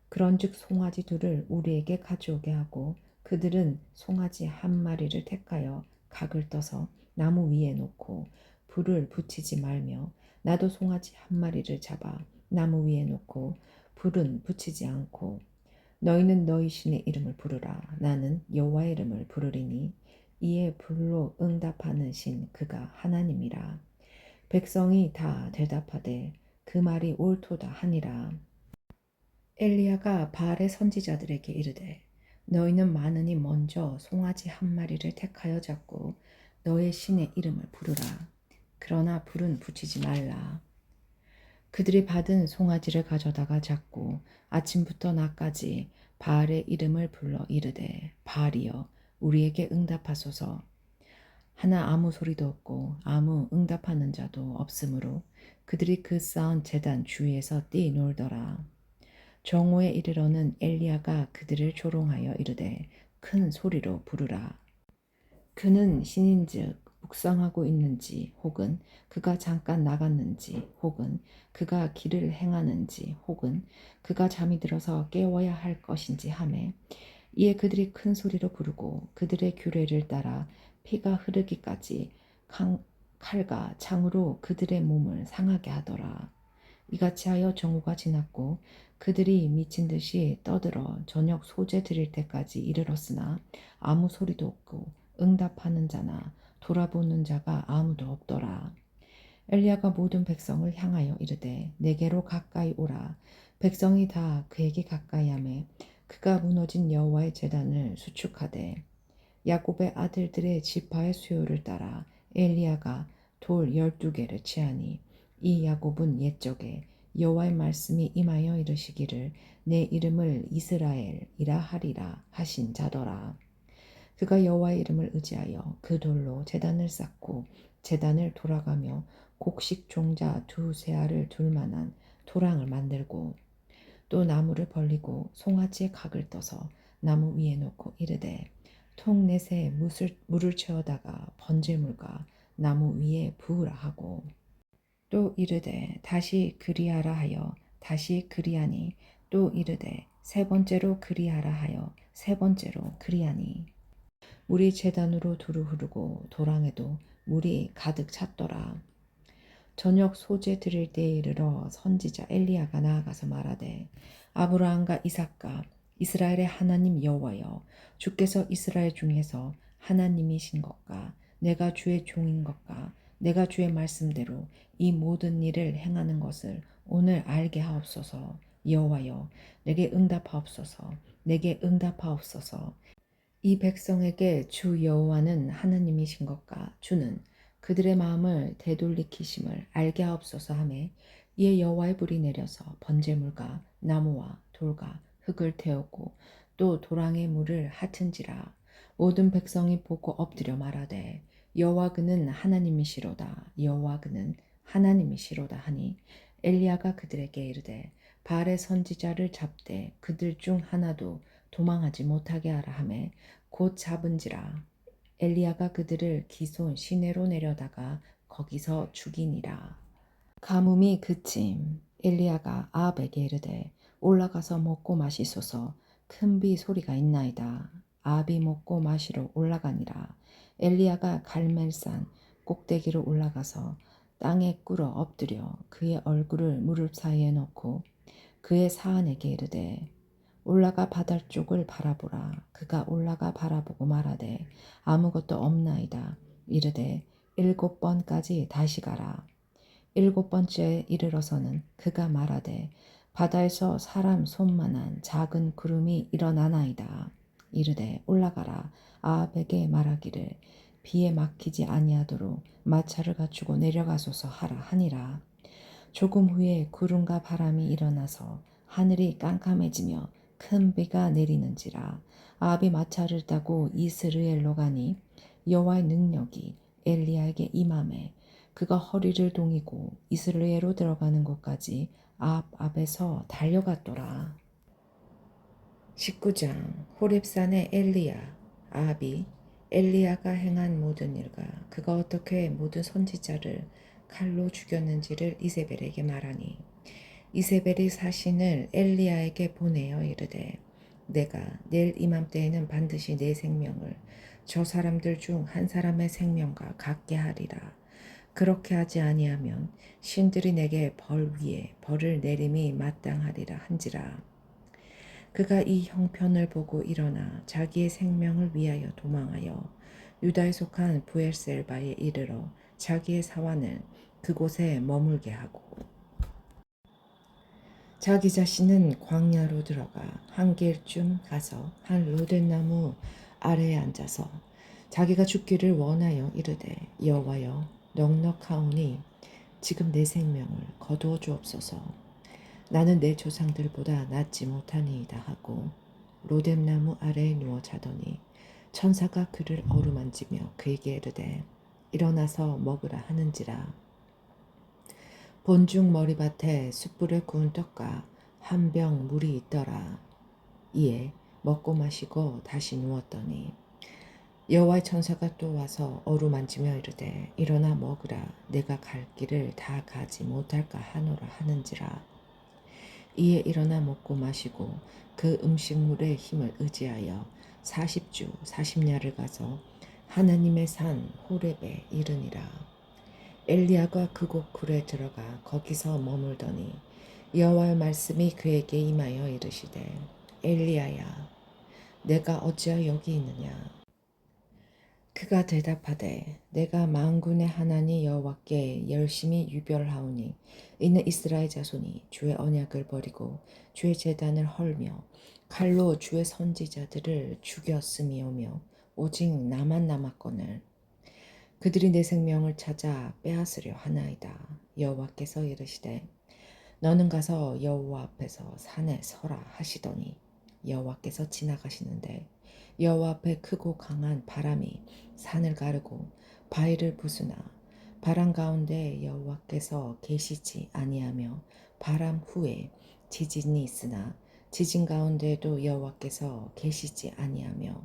그런즉 송아지 둘을 우리에게 가져오게 하고 그들은 송아지 한 마리를 택하여 각을 떠서 나무 위에 놓고 불을 붙이지 말며 나도 송아지 한 마리를 잡아 나무 위에 놓고 불은 붙이지 않고 너희는 너희 신의 이름을 부르라. 나는 여호와의 이름을 부르리니 이에 불로 응답하는 신 그가 하나님이라. 백성이 다 대답하되 그 말이 옳도다 하니라. 엘리야가 바알의 선지자들에게 이르되 너희는 많으니 먼저 송아지 한 마리를 택하여 잡고 너의 신의 이름을 부르라. 그러나 불은 붙이지 말라. 그들이 받은 송아지를 가져다가 잡고 아침부터 낮까지 바알의 이름을 불러 이르되 바알이여 우리에게 응답하소서. 하나 아무 소리도 없고 아무 응답하는 자도 없으므로 그들이 그 쌓은 제단 주위에서 뛰놀더라. 정오에 이르러는 엘리야가 그들을 조롱하여 이르되 큰 소리로 부르라. 그는 신인즉 묵상하고 있는지 혹은 그가 잠깐 나갔는지 혹은 그가 길을 행하는지 혹은 그가 잠이 들어서 깨워야 할 것인지 하매 이에 그들이 큰 소리로 부르고 그들의 규례를 따라 피가 흐르기까지 칼과 창으로 그들의 몸을 상하게 하더라. 이같이 하여 정오가 지났고 그들이 미친 듯이 떠들어 저녁 소재 드릴 때까지 이르렀으나 아무 소리도 없고 응답하는 자나 돌아보는 자가 아무도 없더라. 엘리야가 모든 백성을 향하여 이르되 내게로 가까이 오라. 백성이 다 그에게 가까이 하매 그가 무너진 여호와의 제단을 수축하되 야곱의 아들들의 지파의 수요를 따라 엘리야가 돌 12개를 취하니 이 야곱은 옛적에 여호와의 말씀이 임하여 이르시기를 내 이름을 이스라엘이라 하리라 하신 자더라. 그가 여호와의 이름을 의지하여 그 돌로 제단을 쌓고 제단을 돌아가며 곡식 종자 2세알을 둘 만한 토랑을 만들고 또 나무를 벌리고 송아지의 각을 떠서 나무 위에 놓고 이르되 통 넷에 물을 채워다가 번제물과 나무 위에 부으라 하고 또 이르되 다시 그리하라 하여 다시 그리하니 또 이르되 세 번째로 그리하라 하여 세 번째로 그리하니 물이 제단으로 두루 흐르고 도랑에도 물이 가득 찼더라. 저녁 소재 드릴 때에 이르러 선지자 엘리야가 나아가서 말하되 아브라함과 이삭과 이스라엘의 하나님 여호와여 주께서 이스라엘 중에서 하나님이신 것과 내가 주의 종인 것과 내가 주의 말씀대로 이 모든 일을 행하는 것을 오늘 알게 하옵소서. 여호와여 내게 응답하옵소서. 내게 응답하옵소서. 이 백성에게 주 여호와는 하나님이신 것과 주는 그들의 마음을 되돌리키심을 알게 하옵소서 하매 이에 여호와의 불이 내려서 번제물과 나무와 돌과 흙을 태우고 또 도랑의 물을 핫은지라. 모든 백성이 보고 엎드려 말하되 여호와 그는 하나님이시로다. 여호와 그는 하나님이시로다 하니 엘리야가 그들에게 이르되 바알의 선지자를 잡되 그들 중 하나도 도망하지 못하게 하라 하매 곧 잡은지라. 엘리야가 그들을 기손 시내로 내려다가 거기서 죽이니라. 가뭄이 그침 엘리야가 아합에게 이르되 올라가서 먹고 마시소서. 큰 비 소리가 있나이다. 아합이 먹고 마시러 올라가니라. 엘리야가 갈멜산 꼭대기로 올라가서 땅에 꿇어 엎드려 그의 얼굴을 무릎 사이에 넣고 그의 사안에게 이르되 올라가 바다 쪽을 바라보라. 그가 올라가 바라보고 말하되 아무것도 없나이다. 이르되 7번까지 다시 가라. 7번째에 이르러서는 그가 말하되 바다에서 사람 손만한 작은 구름이 일어나나이다. 이르되 올라가라. 아합에게 말하기를 비에 막히지 아니하도록 마차를 갖추고 내려가소서 하라 하니라. 조금 후에 구름과 바람이 일어나서 하늘이 깜깜해지며 큰 비가 내리는지라. 아합이 마차를 타고 이스르엘로 가니 여호와의 능력이 엘리야에게 임함에 그가 허리를 동이고 이스라엘로 들어가는 곳까지 아합 앞에서 달려갔더라. 19장. 호렙산의 엘리야. 아합이 엘리야가 행한 모든 일과 그가 어떻게 모든 선지자를 칼로 죽였는지를 이세벨에게 말하니 이세벨이 사신을 엘리야에게 보내어 이르되 내가 내일 이맘때에는 반드시 내 생명을 저 사람들 중 한 사람의 생명과 같게 하리라. 그렇게 하지 아니하면 신들이 내게 벌 위에 벌을 내림이 마땅하리라 한지라. 그가 이 형편을 보고 일어나 자기의 생명을 위하여 도망하여 유다에 속한 부엘셀바에 이르러 자기의 사환을 그곳에 머물게 하고 자기 자신은 광야로 들어가 한 길쯤 가서 한 로덴나무 아래에 앉아서 자기가 죽기를 원하여 이르되 여호와여 넉넉하오니 지금 내 생명을 거두어 주옵소서. 나는 내 조상들보다 낫지 못하니이다 하고 로뎀나무 아래에 누워 자더니 천사가 그를 어루만지며 그에게 이르되 일어나서 먹으라 하는지라. 본중 머리밭에 숯불에 구운 떡과 한 병 물이 있더라. 이에 먹고 마시고 다시 누웠더니 여호와의 천사가 또 와서 어루만지며 이르되 일어나 먹으라. 내가 갈 길을 다 가지 못할까 하노라 하는지라. 이에 일어나 먹고 마시고 그 음식물의 힘을 의지하여 40주 40야를 가서 하나님의 산 호렙에 이르니라. 엘리야가 그곳 굴에 들어가 거기서 머물더니 여호와의 말씀이 그에게 임하여 이르시되 엘리야야 내가 어찌하여 여기 있느냐. 그가 대답하되 내가 만군의 하나님 여호와께 열심히 유별하오니 이는 이스라엘 자손이 주의 언약을 버리고 주의 제단을 헐며 칼로 주의 선지자들을 죽였음이오며 오직 나만 남았거늘 그들이 내 생명을 찾아 빼앗으려 하나이다. 여호와께서 이르시되 너는 가서 여호와 앞에서 산에 서라 하시더니 여호와께서 지나가시는데 여호와 앞에 크고 강한 바람이 산을 가르고 바위를 부수나 바람 가운데 여호와께서 계시지 아니하며 바람 후에 지진이 있으나 지진 가운데에도 여호와께서 계시지 아니하며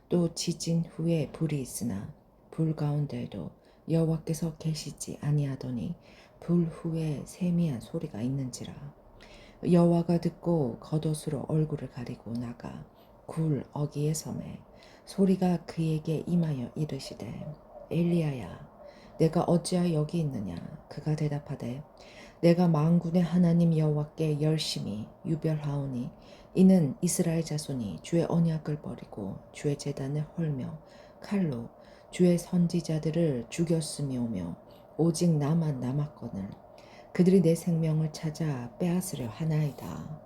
또 지진 후에 불이 있으나 불 가운데에도 여호와께서 계시지 아니하더니 불 후에 세미한 소리가 있는지라. 여호와가 듣고 겉옷으로 얼굴을 가리고 나가 굴 어귀에 섬에 소리가 그에게 임하여 이르시되 엘리야야 내가 어찌하여 여기 있느냐. 그가 대답하되 내가 만군의 하나님 여호와께 열심히 유별하오니 이는 이스라엘 자손이 주의 언약을 버리고 주의 제단을 헐며 칼로 주의 선지자들을 죽였음이오며 오직 나만 남았거늘 그들이 내 생명을 찾아 빼앗으려 하나이다.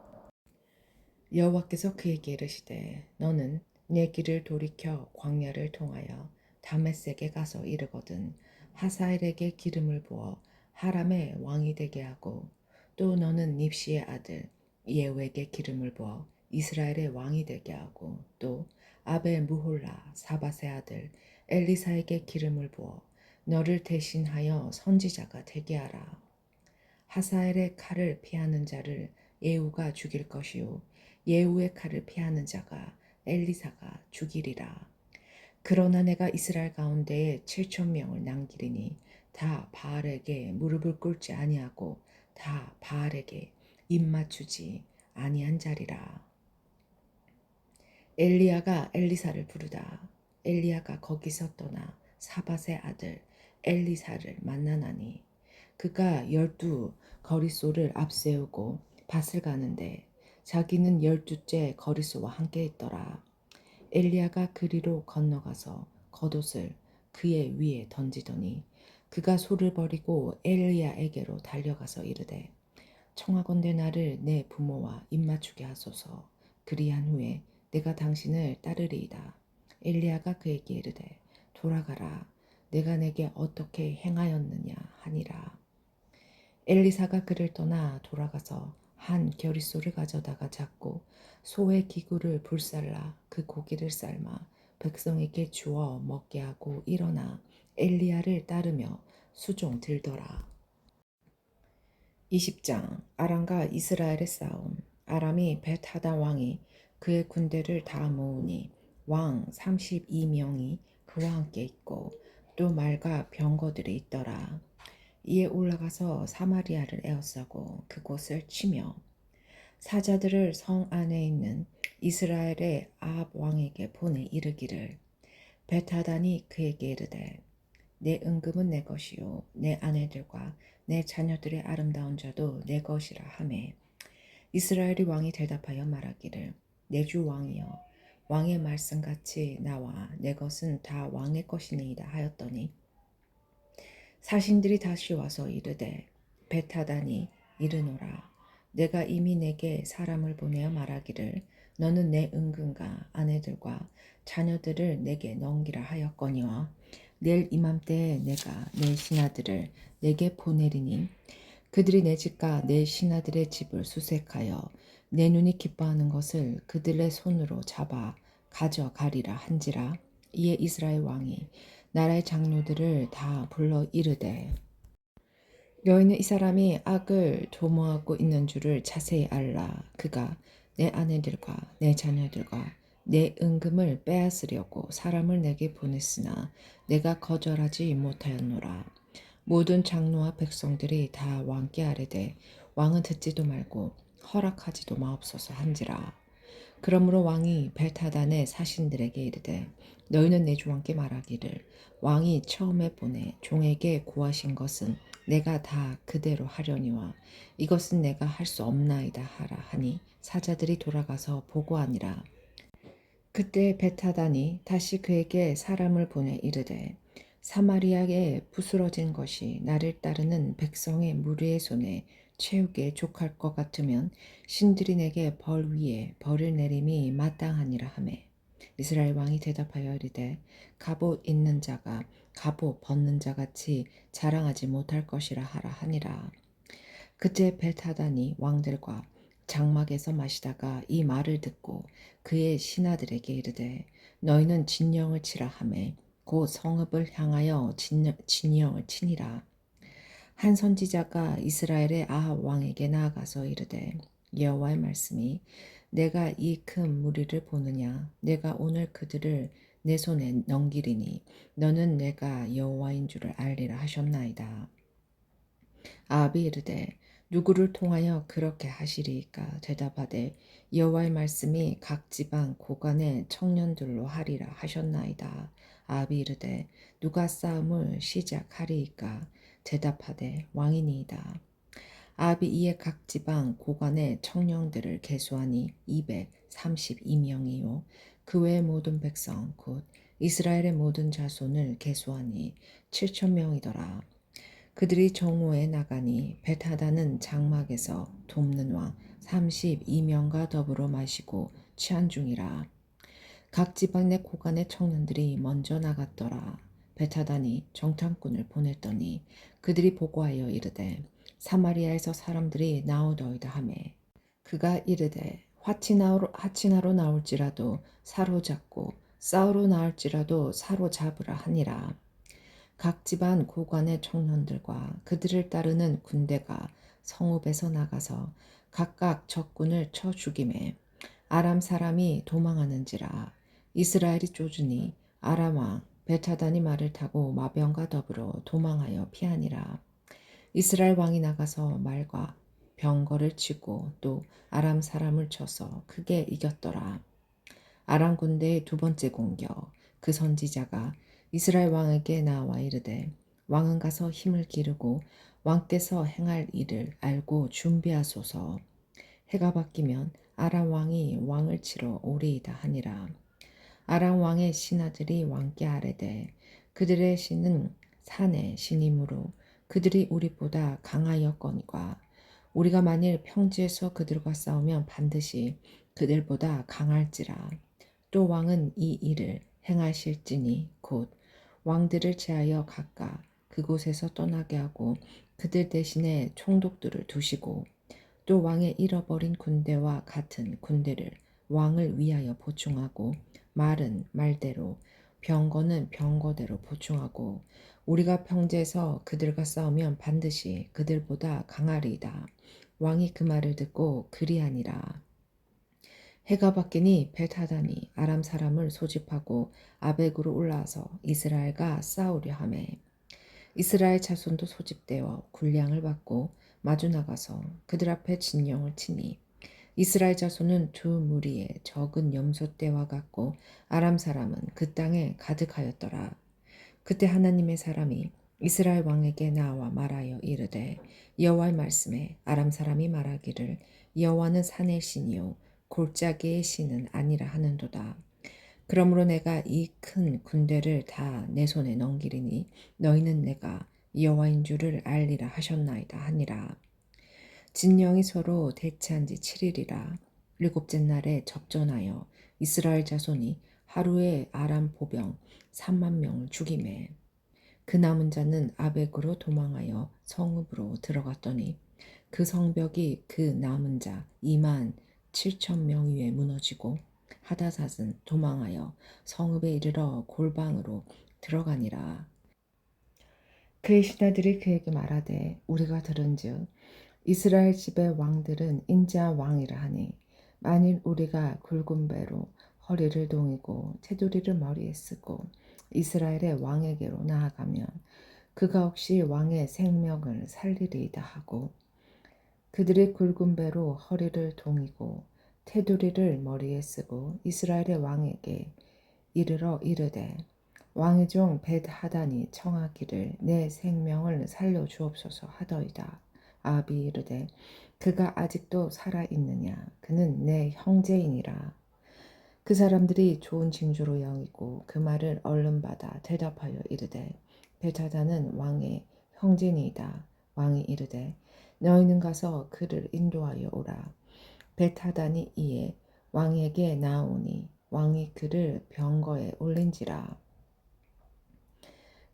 여호와께서 그에게 이르시되 너는 내 길을 돌이켜 광야를 통하여 다메섹에 가서 이르거든 하사엘에게 기름을 부어 하람의 왕이 되게 하고 또 너는 닙시의 아들 예후에게 기름을 부어 이스라엘의 왕이 되게 하고 또 아벨 무홀라 사밧의 아들 엘리사에게 기름을 부어 너를 대신하여 선지자가 되게 하라. 하사엘의 칼을 피하는 자를 예후가 죽일 것이요 예후의 칼을 피하는 자가 엘리사가 죽이리라. 그러나 내가 이스라엘 가운데에 7,000명을 남기리니 다 바알에게 무릎을 꿇지 아니하고 다 바알에게 입 맞추지 아니한 자리라. 엘리야가 엘리사를 부르다. 엘리야가 거기서 떠나 사밧의 아들 엘리사를 만나나니 그가 12 거리소를 앞세우고 밭을 가는데 자기는 12째 거리소와 함께 있더라. 엘리야가 그리로 건너가서 겉옷을 그의 위에 던지더니 그가 소를 버리고 엘리야에게로 달려가서 이르되 청하건대 나를 내 부모와 입맞추게 하소서. 그리한 후에 내가 당신을 따르리이다. 엘리야가 그에게 이르되 돌아가라. 내가 내게 어떻게 행하였느냐 하니라. 엘리사가 그를 떠나 돌아가서 한 겨릿소를 가져다가 잡고 소의 기구를 불살라 그 고기를 삶아 백성에게 주어 먹게 하고 일어나 엘리야를 따르며 수종 들더라. 20장 아람과 이스라엘의 싸움. 아람이 벳하다 왕이 그의 군대를 다 모으니 왕 32명이 그와 함께 있고 또 말과 병거들이 있더라. 이에 올라가서 사마리아를 에워싸고 그곳을 치며 사자들을 성 안에 있는 이스라엘의 아합 왕에게 보내 이르기를 벳하단이 그에게 이르되 내 은금은 내 것이요 내 아내들과 내 자녀들의 아름다운 자도 내 것이라 하매 이스라엘의 왕이 대답하여 말하기를 내 주 왕이여 왕의 말씀같이 나와 내 것은 다 왕의 것이니이다 하였더니 사신들이 다시 와서 이르되 벳하단이 이르노라 내가 이미 내게 사람을 보내어 말하기를 너는 내 은근과 아내들과 자녀들을 내게 넘기라 하였거니와 내일 이맘때에 내가 내 신하들을 내게 보내리니 그들이 내 집과 내 신하들의 집을 수색하여 내 눈이 기뻐하는 것을 그들의 손으로 잡아 가져가리라 한지라. 이에 이스라엘 왕이 나라의 장로들을 다 불러 이르되 너희는 이 사람이 악을 도모하고 있는 줄을 자세히 알라. 그가 내 아내들과 내 자녀들과 내 은금을 빼앗으려고 사람을 내게 보냈으나 내가 거절하지 못하였노라. 모든 장로와 백성들이 다 왕께 아뢰되 왕은 듣지도 말고 허락하지도 마옵소서 한지라. 그러므로 왕이 벨타단의 사신들에게 이르되 너희는 내 주왕께 말하기를 왕이 처음에 보내 종에게 고하신 것은 내가 다 그대로 하려니와 이것은 내가 할 수 없나이다 하라 하니 사자들이 돌아가서 보고하니라. 그때 벳하단이 다시 그에게 사람을 보내 이르되 사마리아에 부스러진 것이 나를 따르는 백성의 무리의 손에 채우게 족할 것 같으면 신들이 내게 벌 위에 벌을 내림이 마땅하니라 하매 이스라엘 왕이 대답하여 이르되 갑옷 있는 자가 갑옷 벗는 자같이 자랑하지 못할 것이라 하라 하니라. 그때 벳하단이 왕들과 장막에서 마시다가 이 말을 듣고 그의 신하들에게 이르되 너희는 진영을 치라 하매 곧 성읍을 향하여 진영을 치니라. 한 선지자가 이스라엘의 아합 왕에게 나아가서 이르되 여호와의 말씀이 내가 이 큰 무리를 보느냐 내가 오늘 그들을 내 손에 넘기리니 너는 내가 여호와인 줄을 알리라 하셨나이다. 아합이 이르되 누구를 통하여 그렇게 하시리이까 대답하되 여호와의 말씀이 각 지방 고관의 청년들로 하리라 하셨나이다. 아합이 이르되 누가 싸움을 시작하리이까 대답하되 왕이니이다. 아합이 이에 각 지방 고관의 청년들을 계수하니 232명이요 그 외의 모든 백성 곧 이스라엘의 모든 자손을 계수하니 7,000명이더라. 그들이 정오에 나가니 벳하다는 장막에서 돕는 왕 32명과 더불어 마시고 취한 중이라. 각 지방 내 고관의 청년들이 먼저 나갔더라. 벳하다니 정탐꾼을 보냈더니 그들이 보고하여 이르되 사마리아에서 사람들이 나오더이다 하매 그가 이르되 하치나로 나올지라도 사로잡고 싸우러 나올지라도 사로잡으라 하니라. 각 집안 고관의 청년들과 그들을 따르는 군대가 성읍에서 나가서 각각 적군을 쳐 죽임에 아람 사람이 도망하는지라. 이스라엘이 쫓으니 아람 왕 벳하단이 말을 타고 마병과 더불어 도망하여 피하니라. 이스라엘 왕이 나가서 말과 병거를 치고 또 아람 사람을 쳐서 크게 이겼더라. 아람 군대의 두 번째 공격. 그 선지자가 이스라엘 왕에게 나와 이르되 왕은 가서 힘을 기르고 왕께서 행할 일을 알고 준비하소서. 해가 바뀌면 아람 왕이 왕을 치러 오리이다 하니라. 아람 왕의 신하들이 왕께 아뢰되 그들의 신은 산의 신이므로 그들이 우리보다 강하였거니와 우리가 만일 평지에서 그들과 싸우면 반드시 그들보다 강할지라. 또 왕은 이 일을 행하실지니 곧 왕들을 제하여 각각 그곳에서 떠나게 하고 그들 대신에 총독들을 두시고 또 왕의 잃어버린 군대와 같은 군대를 왕을 위하여 보충하고 말은 말대로 병거는 병거대로 보충하고 우리가 평지에서 그들과 싸우면 반드시 그들보다 강하리이다. 왕이 그 말을 듣고 그리하니라. 해가 바뀌니 벳하단이 아람 사람을 소집하고 아벡으로 올라와서 이스라엘과 싸우려 하매 이스라엘 자손도 소집되어 군량을 받고 마주 나가서 그들 앞에 진영을 치니 이스라엘 자손은 두 무리의 적은 염소 떼와 같고 아람 사람은 그 땅에 가득하였더라. 그때 하나님의 사람이 이스라엘 왕에게 나와 말하여 이르되 여호와의 말씀에 아람 사람이 말하기를 여호와는 산의 신이요 골짜기의 신은 아니라 하는도다. 그러므로 내가 이 큰 군대를 다 내 손에 넘기리니 너희는 내가 여호와인 줄을 알리라 하셨나이다 하니라. 진영이 서로 대치한 지 7일이라. 일곱째 날에 접전하여 이스라엘 자손이 하루에 아람 보병 3만 명을 죽이매 그 남은 자는 아벡으로 도망하여 성읍으로 들어갔더니 그 성벽이 그 남은 자 2만 7천 명 위에 무너지고 하다삿은 도망하여 성읍에 이르러 골방으로 들어가니라. 그의 신하들이 그에게 말하되 우리가 들은즉 이스라엘 집의 왕들은 인자 왕이라 하니 만일 우리가 굵은 배로 허리를 동이고 테두리를 머리에 쓰고 이스라엘의 왕에게로 나아가면 그가 혹시 왕의 생명을 살리리이다 하고 그들이 굵은 배로 허리를 동이고 테두리를 머리에 쓰고 이스라엘의 왕에게 이르러 이르되 왕의 종 벳하단이 청하기를 내 생명을 살려 주옵소서 하더이다. 아합이 이르되 그가 아직도 살아 있느냐 그는 내 형제이니라. 그 사람들이 좋은 징조로 여기고 그 말을 얼른 받아 대답하여 이르되 벳하단은 왕의 형제니이다. 왕이 이르되 너희는 가서 그를 인도하여 오라. 벳하단이 이에 왕에게 나오니 왕이 그를 병거에 올린지라.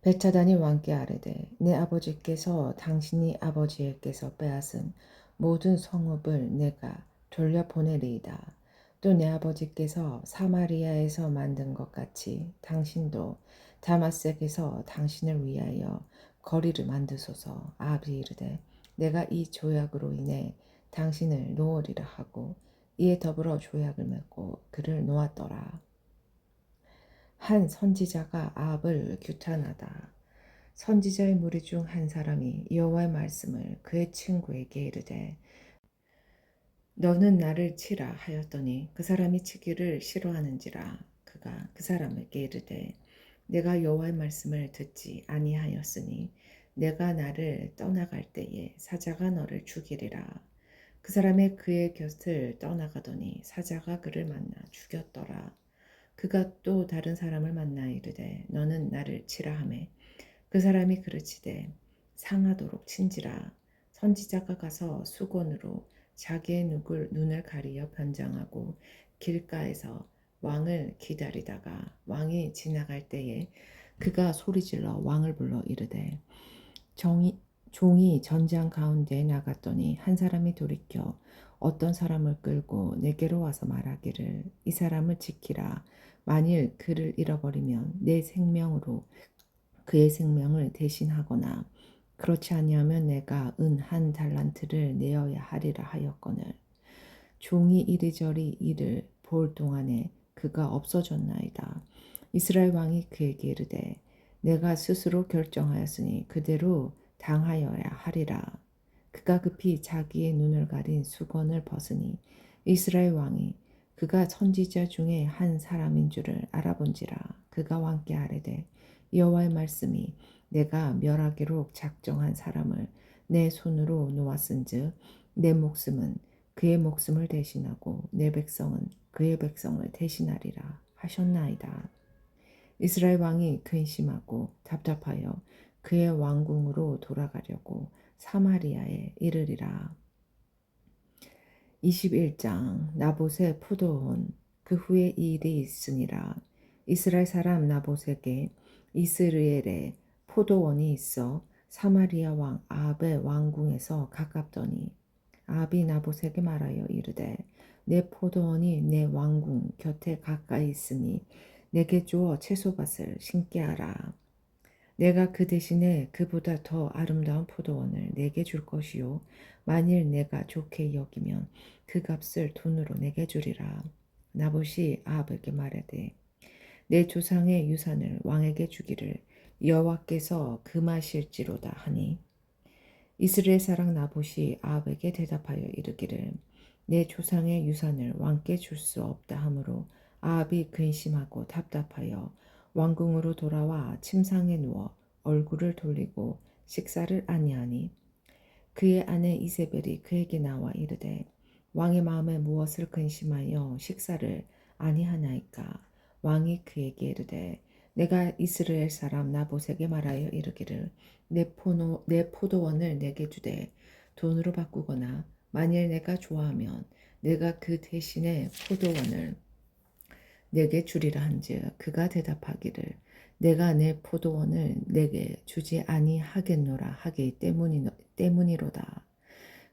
벳하단이 왕께 아뢰되 내 아버지께서 당신이 아버지에게서 빼앗은 모든 성읍을 내가 돌려보내리이다. 또 내 아버지께서 사마리아에서 만든 것 같이 당신도 다마섹에서 당신을 위하여 거리를 만드소서. 아합이 이르되 내가 이 조약으로 인해 당신을 놓으리라 하고 이에 더불어 조약을 맺고 그를 놓았더라. 한 선지자가 아합을 규탄하다. 선지자의 무리 중 한 사람이 여호와의 말씀을 그의 친구에게 이르되 너는 나를 치라 하였더니 그 사람이 치기를 싫어하는지라. 그가 그 사람에게 이르되 내가 여호와의 말씀을 듣지 아니하였으니 내가 나를 떠나갈 때에 사자가 너를 죽이리라. 그 사람이 그의 곁을 떠나가더니 사자가 그를 만나 죽였더라. 그가 또 다른 사람을 만나 이르되 너는 나를 치라 하매 그 사람이 그르치되 상하도록 친지라. 선지자가 가서 수건으로 자기의 눈을 가리어 변장하고 길가에서 왕을 기다리다가 왕이 지나갈 때에 그가 소리질러 왕을 불러 이르되 종이 전장 가운데 나갔더니 한 사람이 돌이켜 어떤 사람을 끌고 내게로 와서 말하기를 이 사람을 지키라. 만일 그를 잃어버리면 내 생명으로 그의 생명을 대신하거나 그렇지 아니하면 내가 은 1달란트를 내어야 하리라 하였거늘 종이 이리저리 이를 볼 동안에 그가 없어졌나이다. 이스라엘 왕이 그에게 이르되 내가 스스로 결정하였으니 그대로 당하여야 하리라. 그가 급히 자기의 눈을 가린 수건을 벗으니 이스라엘 왕이 그가 선지자 중에 한 사람인 줄을 알아본지라. 그가 왕께 아뢰되 여호와의 말씀이 내가 멸하기로 작정한 사람을 내 손으로 놓았은즉 내 목숨은 그의 목숨을 대신하고 내 백성은 그의 백성을 대신하리라 하셨나이다. 이스라엘 왕이 근심하고 답답하여 그의 왕궁으로 돌아가려고 사마리아에 이르리라. 21장 나봇의 포도원. 그 후에 이 일이 있으니라. 이스라엘 사람 나봇에게 이스라엘에 포도원이 있어 사마리아 왕 아합의 왕궁에서 가깝더니 아합이 나봇에게 말하여 이르되 내 포도원이 내 왕궁 곁에 가까이 있으니 내게 주어 채소밭을 심게 하라. 내가 그 대신에 그보다 더 아름다운 포도원을 내게 줄 것이요 만일 내가 좋게 여기면 그 값을 돈으로 내게 주리라. 나봇이 아합에게 말하되 내 조상의 유산을 왕에게 주기를 여호와께서 금하실지로다 하니 이스라엘 사람 나봇이 아합에게 대답하여 이르기를 내 조상의 유산을 왕께 줄 수 없다 하므로 아합이 근심하고 답답하여 왕궁으로 돌아와 침상에 누워 얼굴을 돌리고 식사를 아니하니 그의 아내 이세벨이 그에게 나와 이르되 왕의 마음에 무엇을 근심하여 식사를 아니하나이까. 왕이 그에게 이르되 내가 이스라엘 사람 나봇에게 말하여 이르기를 내 포도원을 내게 주되 돈으로 바꾸거나 만일 내가 좋아하면 내가 그 대신에 포도원을 내게 주리라 한즉 그가 대답하기를 내가 내 포도원을 내게 주지 아니하겠노라 하기 때문이로다.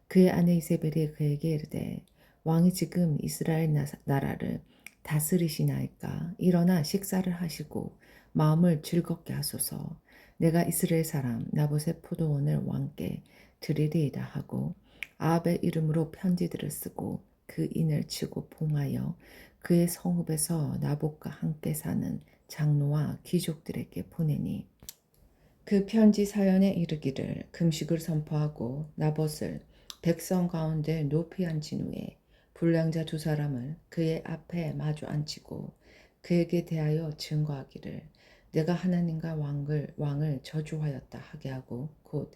그의 아내 이세벨이 그에게 이르되 왕이 지금 이스라엘 나라를 다스리시나이까. 일어나 식사를 하시고 마음을 즐겁게 하소서. 내가 이스라엘 사람 나봇의 포도원을 왕께 드리리이다 하고 아합의 이름으로 편지들을 쓰고 그 인을 치고 봉하여 그의 성읍에서 나봇과 함께 사는 장로와 귀족들에게 보내니 그 편지 사연에 이르기를 금식을 선포하고 나봇을 백성 가운데 높이 앉힌 후에 불량자 두 사람을 그의 앞에 마주 앉히고 그에게 대하여 증거하기를 내가 하나님과 왕을 저주하였다 하게 하고 곧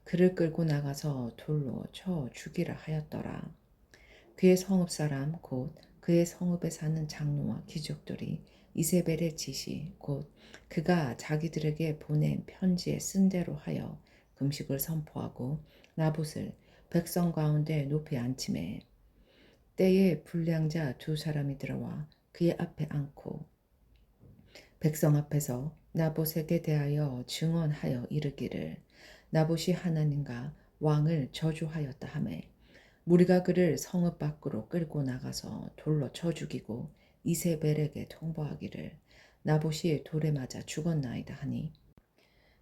그를 끌고 나가서 돌로 쳐 죽이라 하였더라. 그의 성읍 사람 곧 그의 성읍에 사는 장로와 귀족들이 이세벨의 지시 곧 그가 자기들에게 보낸 편지에 쓴 대로 하여 금식을 선포하고 나봇을 백성 가운데 높이 앉히매 때에 불량자 두 사람이 들어와 그의 앞에 앉고 백성 앞에서 나봇에게 대하여 증언하여 이르기를 나봇이 하나님과 왕을 저주하였다 하매 무리가 그를 성읍 밖으로 끌고 나가서 돌로 쳐 죽이고 이세벨에게 통보하기를 나봇이 돌에 맞아 죽었나이다 하니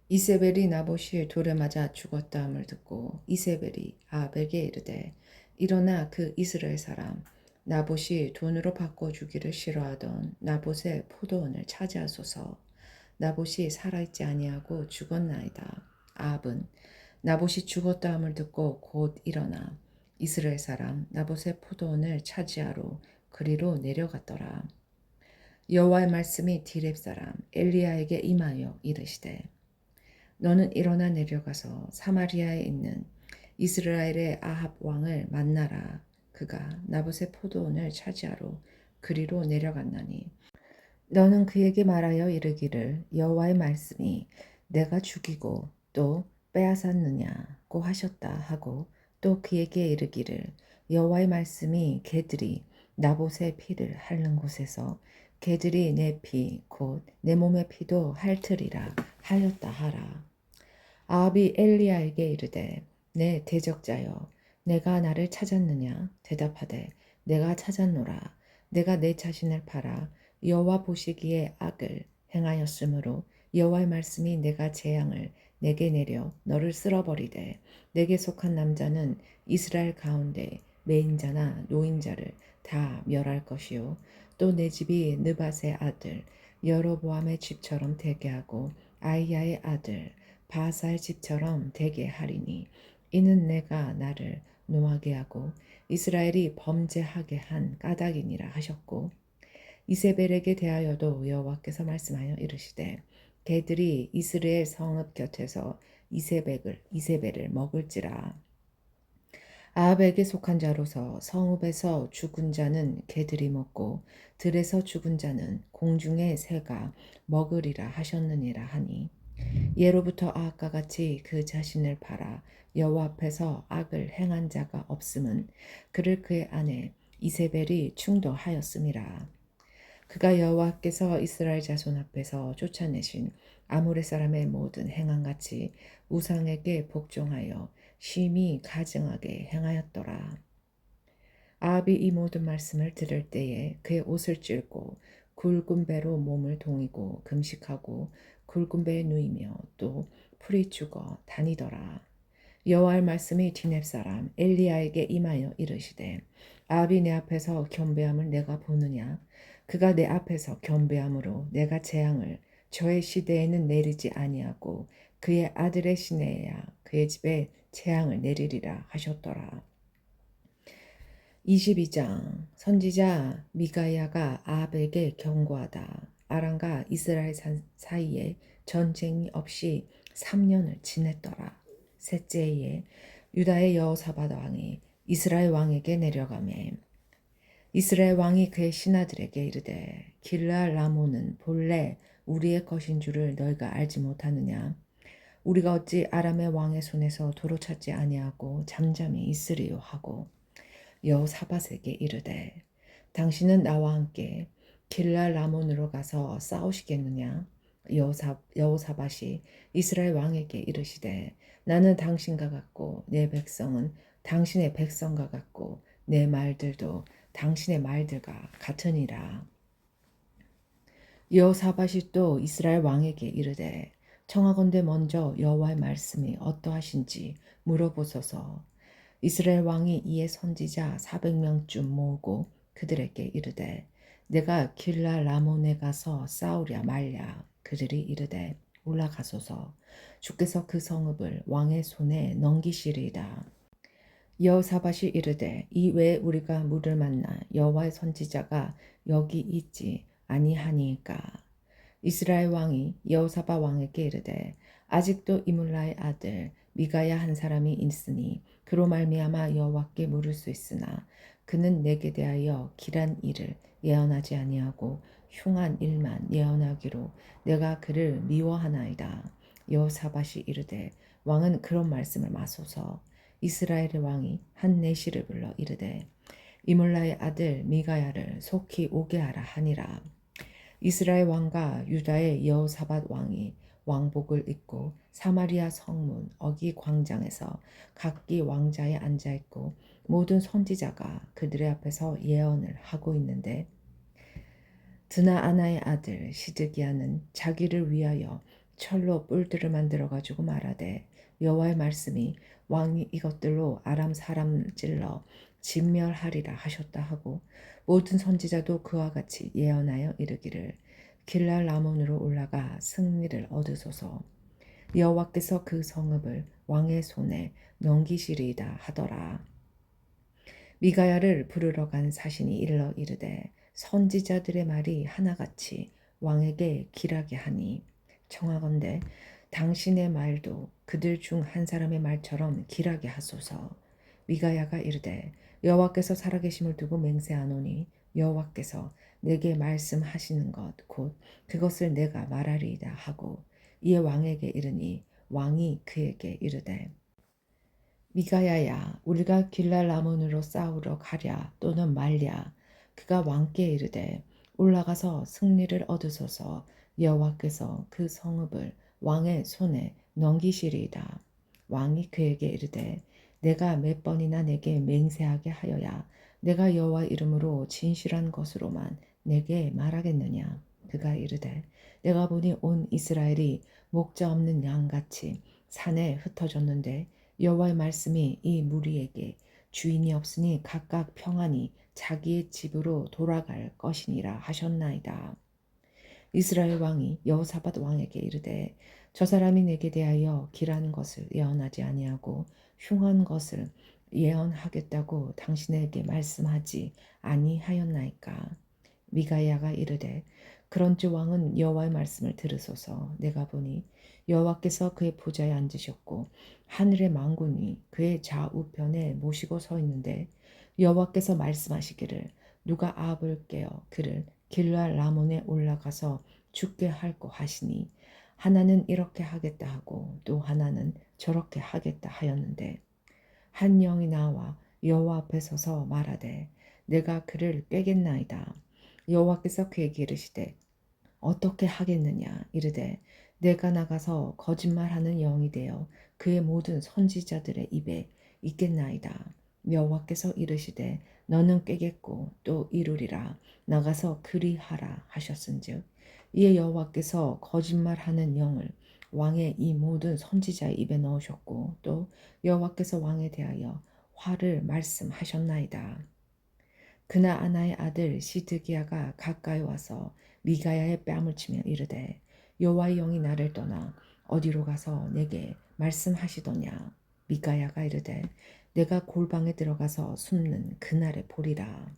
이세벨이 나봇이 돌에 맞아 죽었다 함을 듣고 이세벨이 아합에게 이르되 일어나 그 이스라엘 사람 나봇이 돈으로 바꿔주기를 싫어하던 나봇의 포도원을 차지하소서. 나봇이 살아있지 아니하고 죽었나이다. 아합은 나봇이 죽었다 함을 듣고 곧 일어나 이스라엘 사람 나봇의 포도원을 차지하러 그리로 내려갔더라. 여호와의 말씀이 디렙 사람 엘리야에게 임하여 이르시되 너는 일어나 내려가서 사마리아에 있는 이스라엘의 아합 왕을 만나라. 그가 나봇의 포도원을 차지하러 그리로 내려갔나니 너는 그에게 말하여 이르기를 여호와의 말씀이 내가 죽이고 또 빼앗았느냐고 하셨다 하고 또 그에게 이르기를 여호와의 말씀이 개들이 나봇의 피를 핥는 곳에서 개들이 내 피 곧 내 몸의 피도 핥으리라 하였다 하라. 아합이 엘리야에게 이르되 내 대적자여 내가 나를 찾았느냐 대답하되 내가 찾았노라. 내가 내 자신을 팔아 여호와 보시기에 악을 행하였으므로 여호와의 말씀이 내가 재앙을 내게 내려 너를 쓸어버리되 내게 속한 남자는 이스라엘 가운데 매인자나 노인자를 다 멸할 것이요 또 내 집이 느밧의 아들 여로보암의 집처럼 되게 하고 아이야의 아들 바사의 집처럼 되게 하리니 이는 내가 나를 노하게 하고 이스라엘이 범죄하게 한 까닭이니라 하셨고 이세벨에게 대하여도 여호와께서 말씀하여 이르시되 개들이 이스라엘 성읍 곁에서 이세벨을 먹을지라. 아합에게 속한 자로서 성읍에서 죽은 자는 개들이 먹고 들에서 죽은 자는 공중의 새가 먹으리라 하셨느니라 하니 예로부터 아합과 같이 그 자신을 팔아 여호와 앞에서 악을 행한 자가 없음은 그를 그의 아내 이세벨이 충돌하였음이라. 그가 여호와께서 이스라엘 자손 앞에서 쫓아내신 아모레 사람의 모든 행함같이 우상에게 복종하여 심히 가증하게 행하였더라. 아합이 이 모든 말씀을 들을 때에 그의 옷을 찢고 굵은 배로 몸을 동이고 금식하고 굵은 배에 누이며 또 풀이 죽어 다니더라. 여호와의 말씀이 디넵 사람 엘리야에게 임하여 이르시되 아합이 내 앞에서 겸비함을 내가 보느냐 그가 내 앞에서 겸비함으로 내가 재앙을 저의 시대에는 내리지 아니하고 그의 아들의 시내에야 그의 집에 재앙을 내리리라 하셨더라. 22장 선지자 미가야가 아합에게 경고하다. 아람과 이스라엘 사이에 전쟁이 없이 3년을 지냈더라. 셋째에 유다의 여호사밧 왕이 이스라엘 왕에게 내려가매 이스라엘 왕이 그의 신하들에게 이르되 길르앗 라몬은 본래 우리의 것인 줄을 너희가 알지 못하느냐 우리가 어찌 아람의 왕의 손에서 도로 찾지 아니하고 잠잠히 있으리요 하고 여호사밧에게 이르되 당신은 나와 함께 길르앗 라몬으로 가서 싸우시겠느냐 여호사밧이 이스라엘 왕에게 이르시되 나는 당신과 같고 내 백성은 당신의 백성과 같고 내 말들도 당신의 말들과 같으니라. 여호사밧이 또 이스라엘 왕에게 이르되 청하건대 먼저 여호와의 말씀이 어떠하신지 물어보소서. 이스라엘 왕이 이에 선지자 400명쯤 모으고 그들에게 이르되 내가 길라 라몬에 가서 싸우랴 말랴. 그들이 이르되 올라가소서. 주께서 그 성읍을 왕의 손에 넘기시리이다. 여호사밧이 이르되 이외에 우리가 물을 만나 여호와의 선지자가 여기 있지 아니하니까. 이스라엘 왕이 여호사밧 왕에게 이르되 아직도 이물라의 아들 미가야 한 사람이 있으니 그로 말미암아 여호와께 물을 수 있으나 그는 내게 대하여 길한 일을 예언하지 아니하고 흉한 일만 예언하기로 내가 그를 미워하나이다. 여호사밧이 이르되 왕은 그런 말씀을 마소서. 이스라엘의 왕이 한 내시를 불러 이르되 이물라의 아들 미가야를 속히 오게 하라 하니라. 이스라엘 왕과 유다의 여호사밧 왕이 왕복을 입고 사마리아 성문 어기 광장에서 각기 왕자에 앉아 있고 모든 선지자가 그들의 앞에서 예언을 하고 있는데 드나아나의 아들 시드기야는 자기를 위하여 철로 뿔들을 만들어 가지고 말하되 여호와의 말씀이 왕이 이것들로 아람 사람 찔러 진멸하리라 하셨다 하고 모든 선지자도 그와 같이 예언하여 이르기를 길랄 라몬으로 올라가 승리를 얻으소서. 여호와께서 그 성읍을 왕의 손에 넘기시리이다 하더라. 미가야를 부르러 간 사신이 일러 이르되 선지자들의 말이 하나같이 왕에게 길하게 하니 청하건대 당신의 말도 그들 중 한 사람의 말처럼 길하게 하소서. 미가야가 이르되 여호와께서 살아계심을 두고 맹세하노니 여호와께서 내게 말씀하시는 것 곧 그것을 내가 말하리이다 하고 이에 왕에게 이르니 왕이 그에게 이르되 미가야야 우리가 길랄 라몬으로 싸우러 가랴 또는 말랴. 그가 왕께 이르되 올라가서 승리를 얻으소서. 여호와께서 그 성읍을 왕의 손에 넘기시리이다. 왕이 그에게 이르되 내가 몇 번이나 내게 맹세하게 하여야 내가 여호와 이름으로 진실한 것으로만 내게 말하겠느냐. 그가 이르되 내가 보니 온 이스라엘이 목자 없는 양같이 산에 흩어졌는데 여호와의 말씀이 이 무리에게 주인이 없으니 각각 평안히 자기의 집으로 돌아갈 것이니라 하셨나이다. 이스라엘 왕이 여호사밧 왕에게 이르되 저 사람이 내게 대하여 길한 것을 예언하지 아니하고 흉한 것을 예언하겠다고 당신에게 말씀하지 아니하였나이까. 미가야가 이르되 그런즉 왕은 여호와의 말씀을 들으소서. 내가 보니 여호와께서 그의 보좌에 앉으셨고 하늘의 만군이 그의 좌우편에 모시고 서 있는데 여호와께서 말씀하시기를 누가 아합을 깨어 그를 길르앗 라몬에 올라가서 죽게 할꼬 하시니 하나는 이렇게 하겠다 하고 또 하나는 저렇게 하겠다 하였는데 한 영이 나와 여호와 앞에 서서 말하되 내가 그를 꿰겠나이다. 여호와께서 그에게 이르시되 어떻게 하겠느냐 이르되 내가 나가서 거짓말하는 영이 되어 그의 모든 선지자들의 입에 있겠나이다. 여호와께서 이르시되 너는 깨겠고 또 이루리라. 나가서 그리하라 하셨은즉 이에 여호와께서 거짓말하는 영을 왕의 이 모든 선지자의 입에 넣으셨고 또 여호와께서 왕에 대하여 화를 말씀하셨나이다. 그날 아나의 아들 시드기야가 가까이 와서 미가야의 뺨을 치며 이르되 여호와의 영이 나를 떠나 어디로 가서 내게 말씀하시더냐. 미가야가 이르되 내가 골방에 들어가서 숨는 그날에 보리라.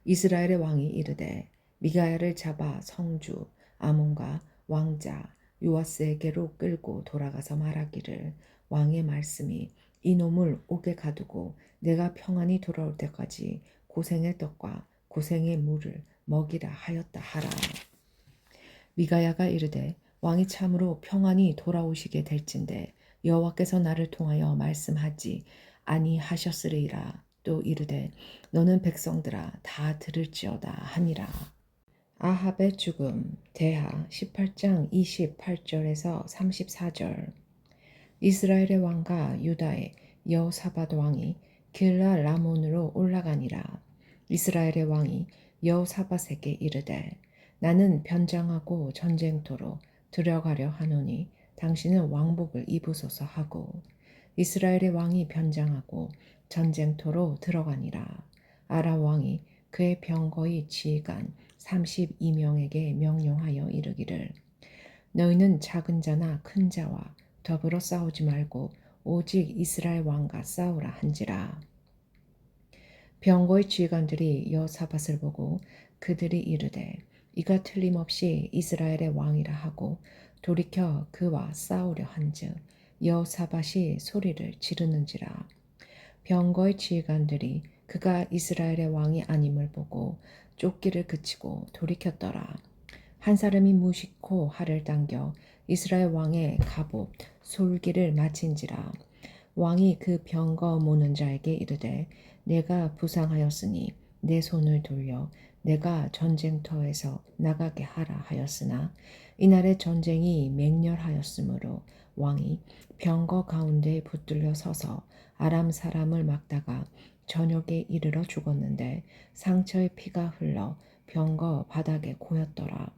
이스라엘의 왕이 이르되 미가야를 잡아 성주 아몬과 왕자 요아스에게로 끌고 돌아가서 말하기를 왕의 말씀이 이놈을 옥에 가두고 내가 평안히 돌아올 때까지 고생의 떡과 고생의 물을 먹이라 하였다 하라. 미가야가 이르되 왕이 참으로 평안히 돌아오시게 될진데 여호와께서 나를 통하여 말씀하지 아니하셨으리이라. 또 이르되 너는 백성들아 다 들을지어다 하니라. 아합의 죽음 대하 18장 28절에서 34절. 이스라엘의 왕과 유다의 여호사밧 왕이 길라 라몬으로 올라가니라. 이스라엘의 왕이 여호사밧에게 이르되 나는 변장하고 전쟁터로 들어가려 하노니 당신은 왕복을 입으소서 하고 이스라엘의 왕이 변장하고 전쟁터로 들어가니라. 아람 왕이 그의 병거의 지휘관 32명에게 명령하여 이르기를 너희는 작은 자나 큰 자와 더불어 싸우지 말고 오직 이스라엘 왕과 싸우라 한지라. 병거의 지휘관들이 여호사밧을 보고 그들이 이르되 이가 틀림없이 이스라엘의 왕이라 하고 돌이켜 그와 싸우려 한즉 여호사밧이 소리를 지르는지라. 병거의 지휘관들이 그가 이스라엘의 왕이 아님을 보고 쫓기를 그치고 돌이켰더라. 한 사람이 무심코 활을 당겨 이스라엘 왕의 갑옷 솔기를 맞힌지라. 왕이 그 병거 모는 자에게 이르되 내가 부상하였으니 내 손을 돌려 내가 전쟁터에서 나가게 하라 하였으나 이날의 전쟁이 맹렬하였으므로 왕이 병거 가운데 붙들려 서서 아람 사람을 막다가 저녁에 이르러 죽었는데 상처의 피가 흘러 병거 바닥에 고였더라.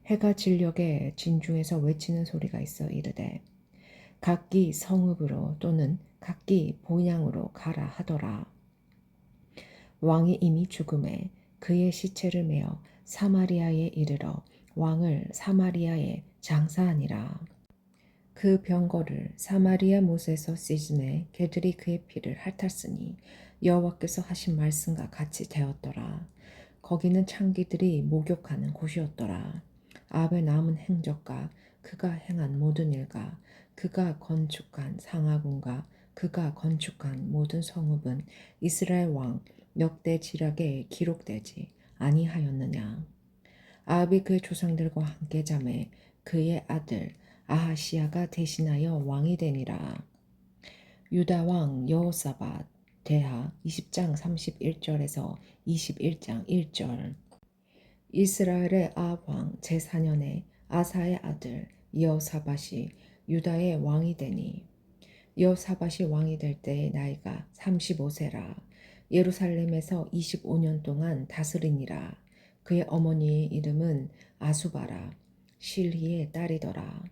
해가 진녘에 진중에서 외치는 소리가 있어 이르되 각기 성읍으로 또는 각기 본향으로 가라 하더라. 왕이 이미 죽음에 그의 시체를 메어 사마리아에 이르러 왕을 사마리아에 장사하니라. 그 병거를 사마리아 못에서 씻음에 개들이 그의 피를 핥았으니 여호와께서 하신 말씀과 같이 되었더라. 거기는 창기들이 목욕하는 곳이었더라. 아합의 남은 행적과 그가 행한 모든 일과 그가 건축한 상하군과 그가 건축한 모든 성읍은 이스라엘 왕 역대 지략에 기록되지 아니하였느냐. 아합이 그의 조상들과 함께 잠에 그의 아들 아하시야가 대신하여 왕이 되니라. 유다 왕 여호사밧 대하 20장 31절에서 21장 1절. 이스라엘의 아합 왕 제4년에 아사의 아들 여호사밧이 유다의 왕이 되니 여호사밧이 왕이 될 때의 나이가 35세라. 예루살렘에서 25년 동안 다스리니라. 그의 어머니의 이름은 아수바라 실히의 딸이더라.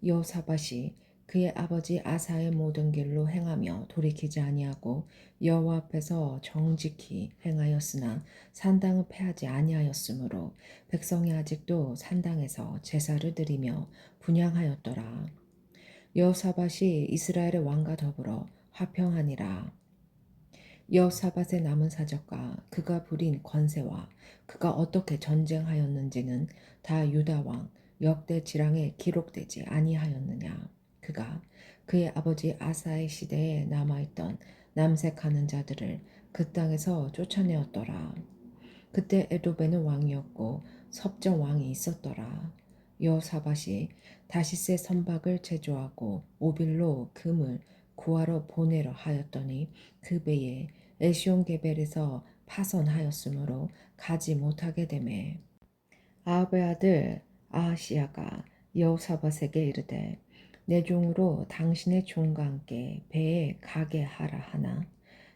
여호사밧이 그의 아버지 아사의 모든 길로 행하며 돌이키지 아니하고 여호와 앞에서 정직히 행하였으나 산당을 패하지 아니하였으므로 백성이 아직도 산당에서 제사를 드리며 분향하였더라. 여호사밧이 이스라엘의 왕과 더불어 화평하니라. 여호사밧의 남은 사적과 그가 부린 권세와 그가 어떻게 전쟁하였는지는 다 유다 왕 역대 지랑에 기록되지 아니하였느냐. 그가 그의 아버지 아사의 시대에 남아있던 남색하는 자들을 그 땅에서 쫓아내었더라. 그때 에도베는 왕이었고 섭정 왕이 있었더라. 여호사밧이 다시세 선박을 제조하고 오빌로 금을 구하러 보내려 하였더니 그 배에 에시온게벨에서 파선하였으므로 가지 못하게 되매 아합의 아들 아하시야가 여호사밧에게 이르되 내 종으로 당신의 종과 함께 배에 가게 하라 하나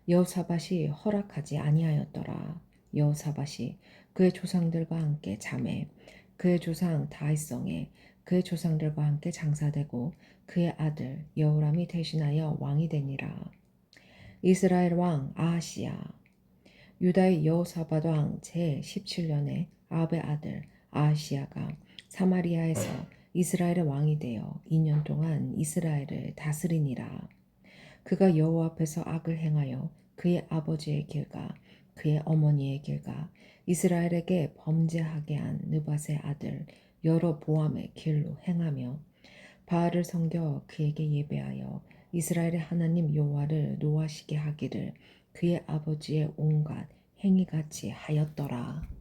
여호사밧이 허락하지 아니하였더라. 여호사밧이 그의 조상들과 함께 잠에 그의 조상 다윗성에 그의 조상들과 함께 장사되고 그의 아들 여호람이 대신하여 왕이 되니라. 이스라엘 왕 아하시야. 유다의 여호사밧 왕 제17년에 아합의 아들 아하시야가 사마리아에서 이스라엘의 왕이 되어 2년 동안 이스라엘을 다스리니라. 그가 여호와 앞에서 악을 행하여 그의 아버지의 길과 그의 어머니의 길과 이스라엘에게 범죄하게 한 느밧의 아들 여로보암의 길로 행하며 바알을 섬겨 그에게 예배하여 이스라엘의 하나님 여호와를 노하시게 하기를 그의 아버지의 온갖 행위같이 하였더라.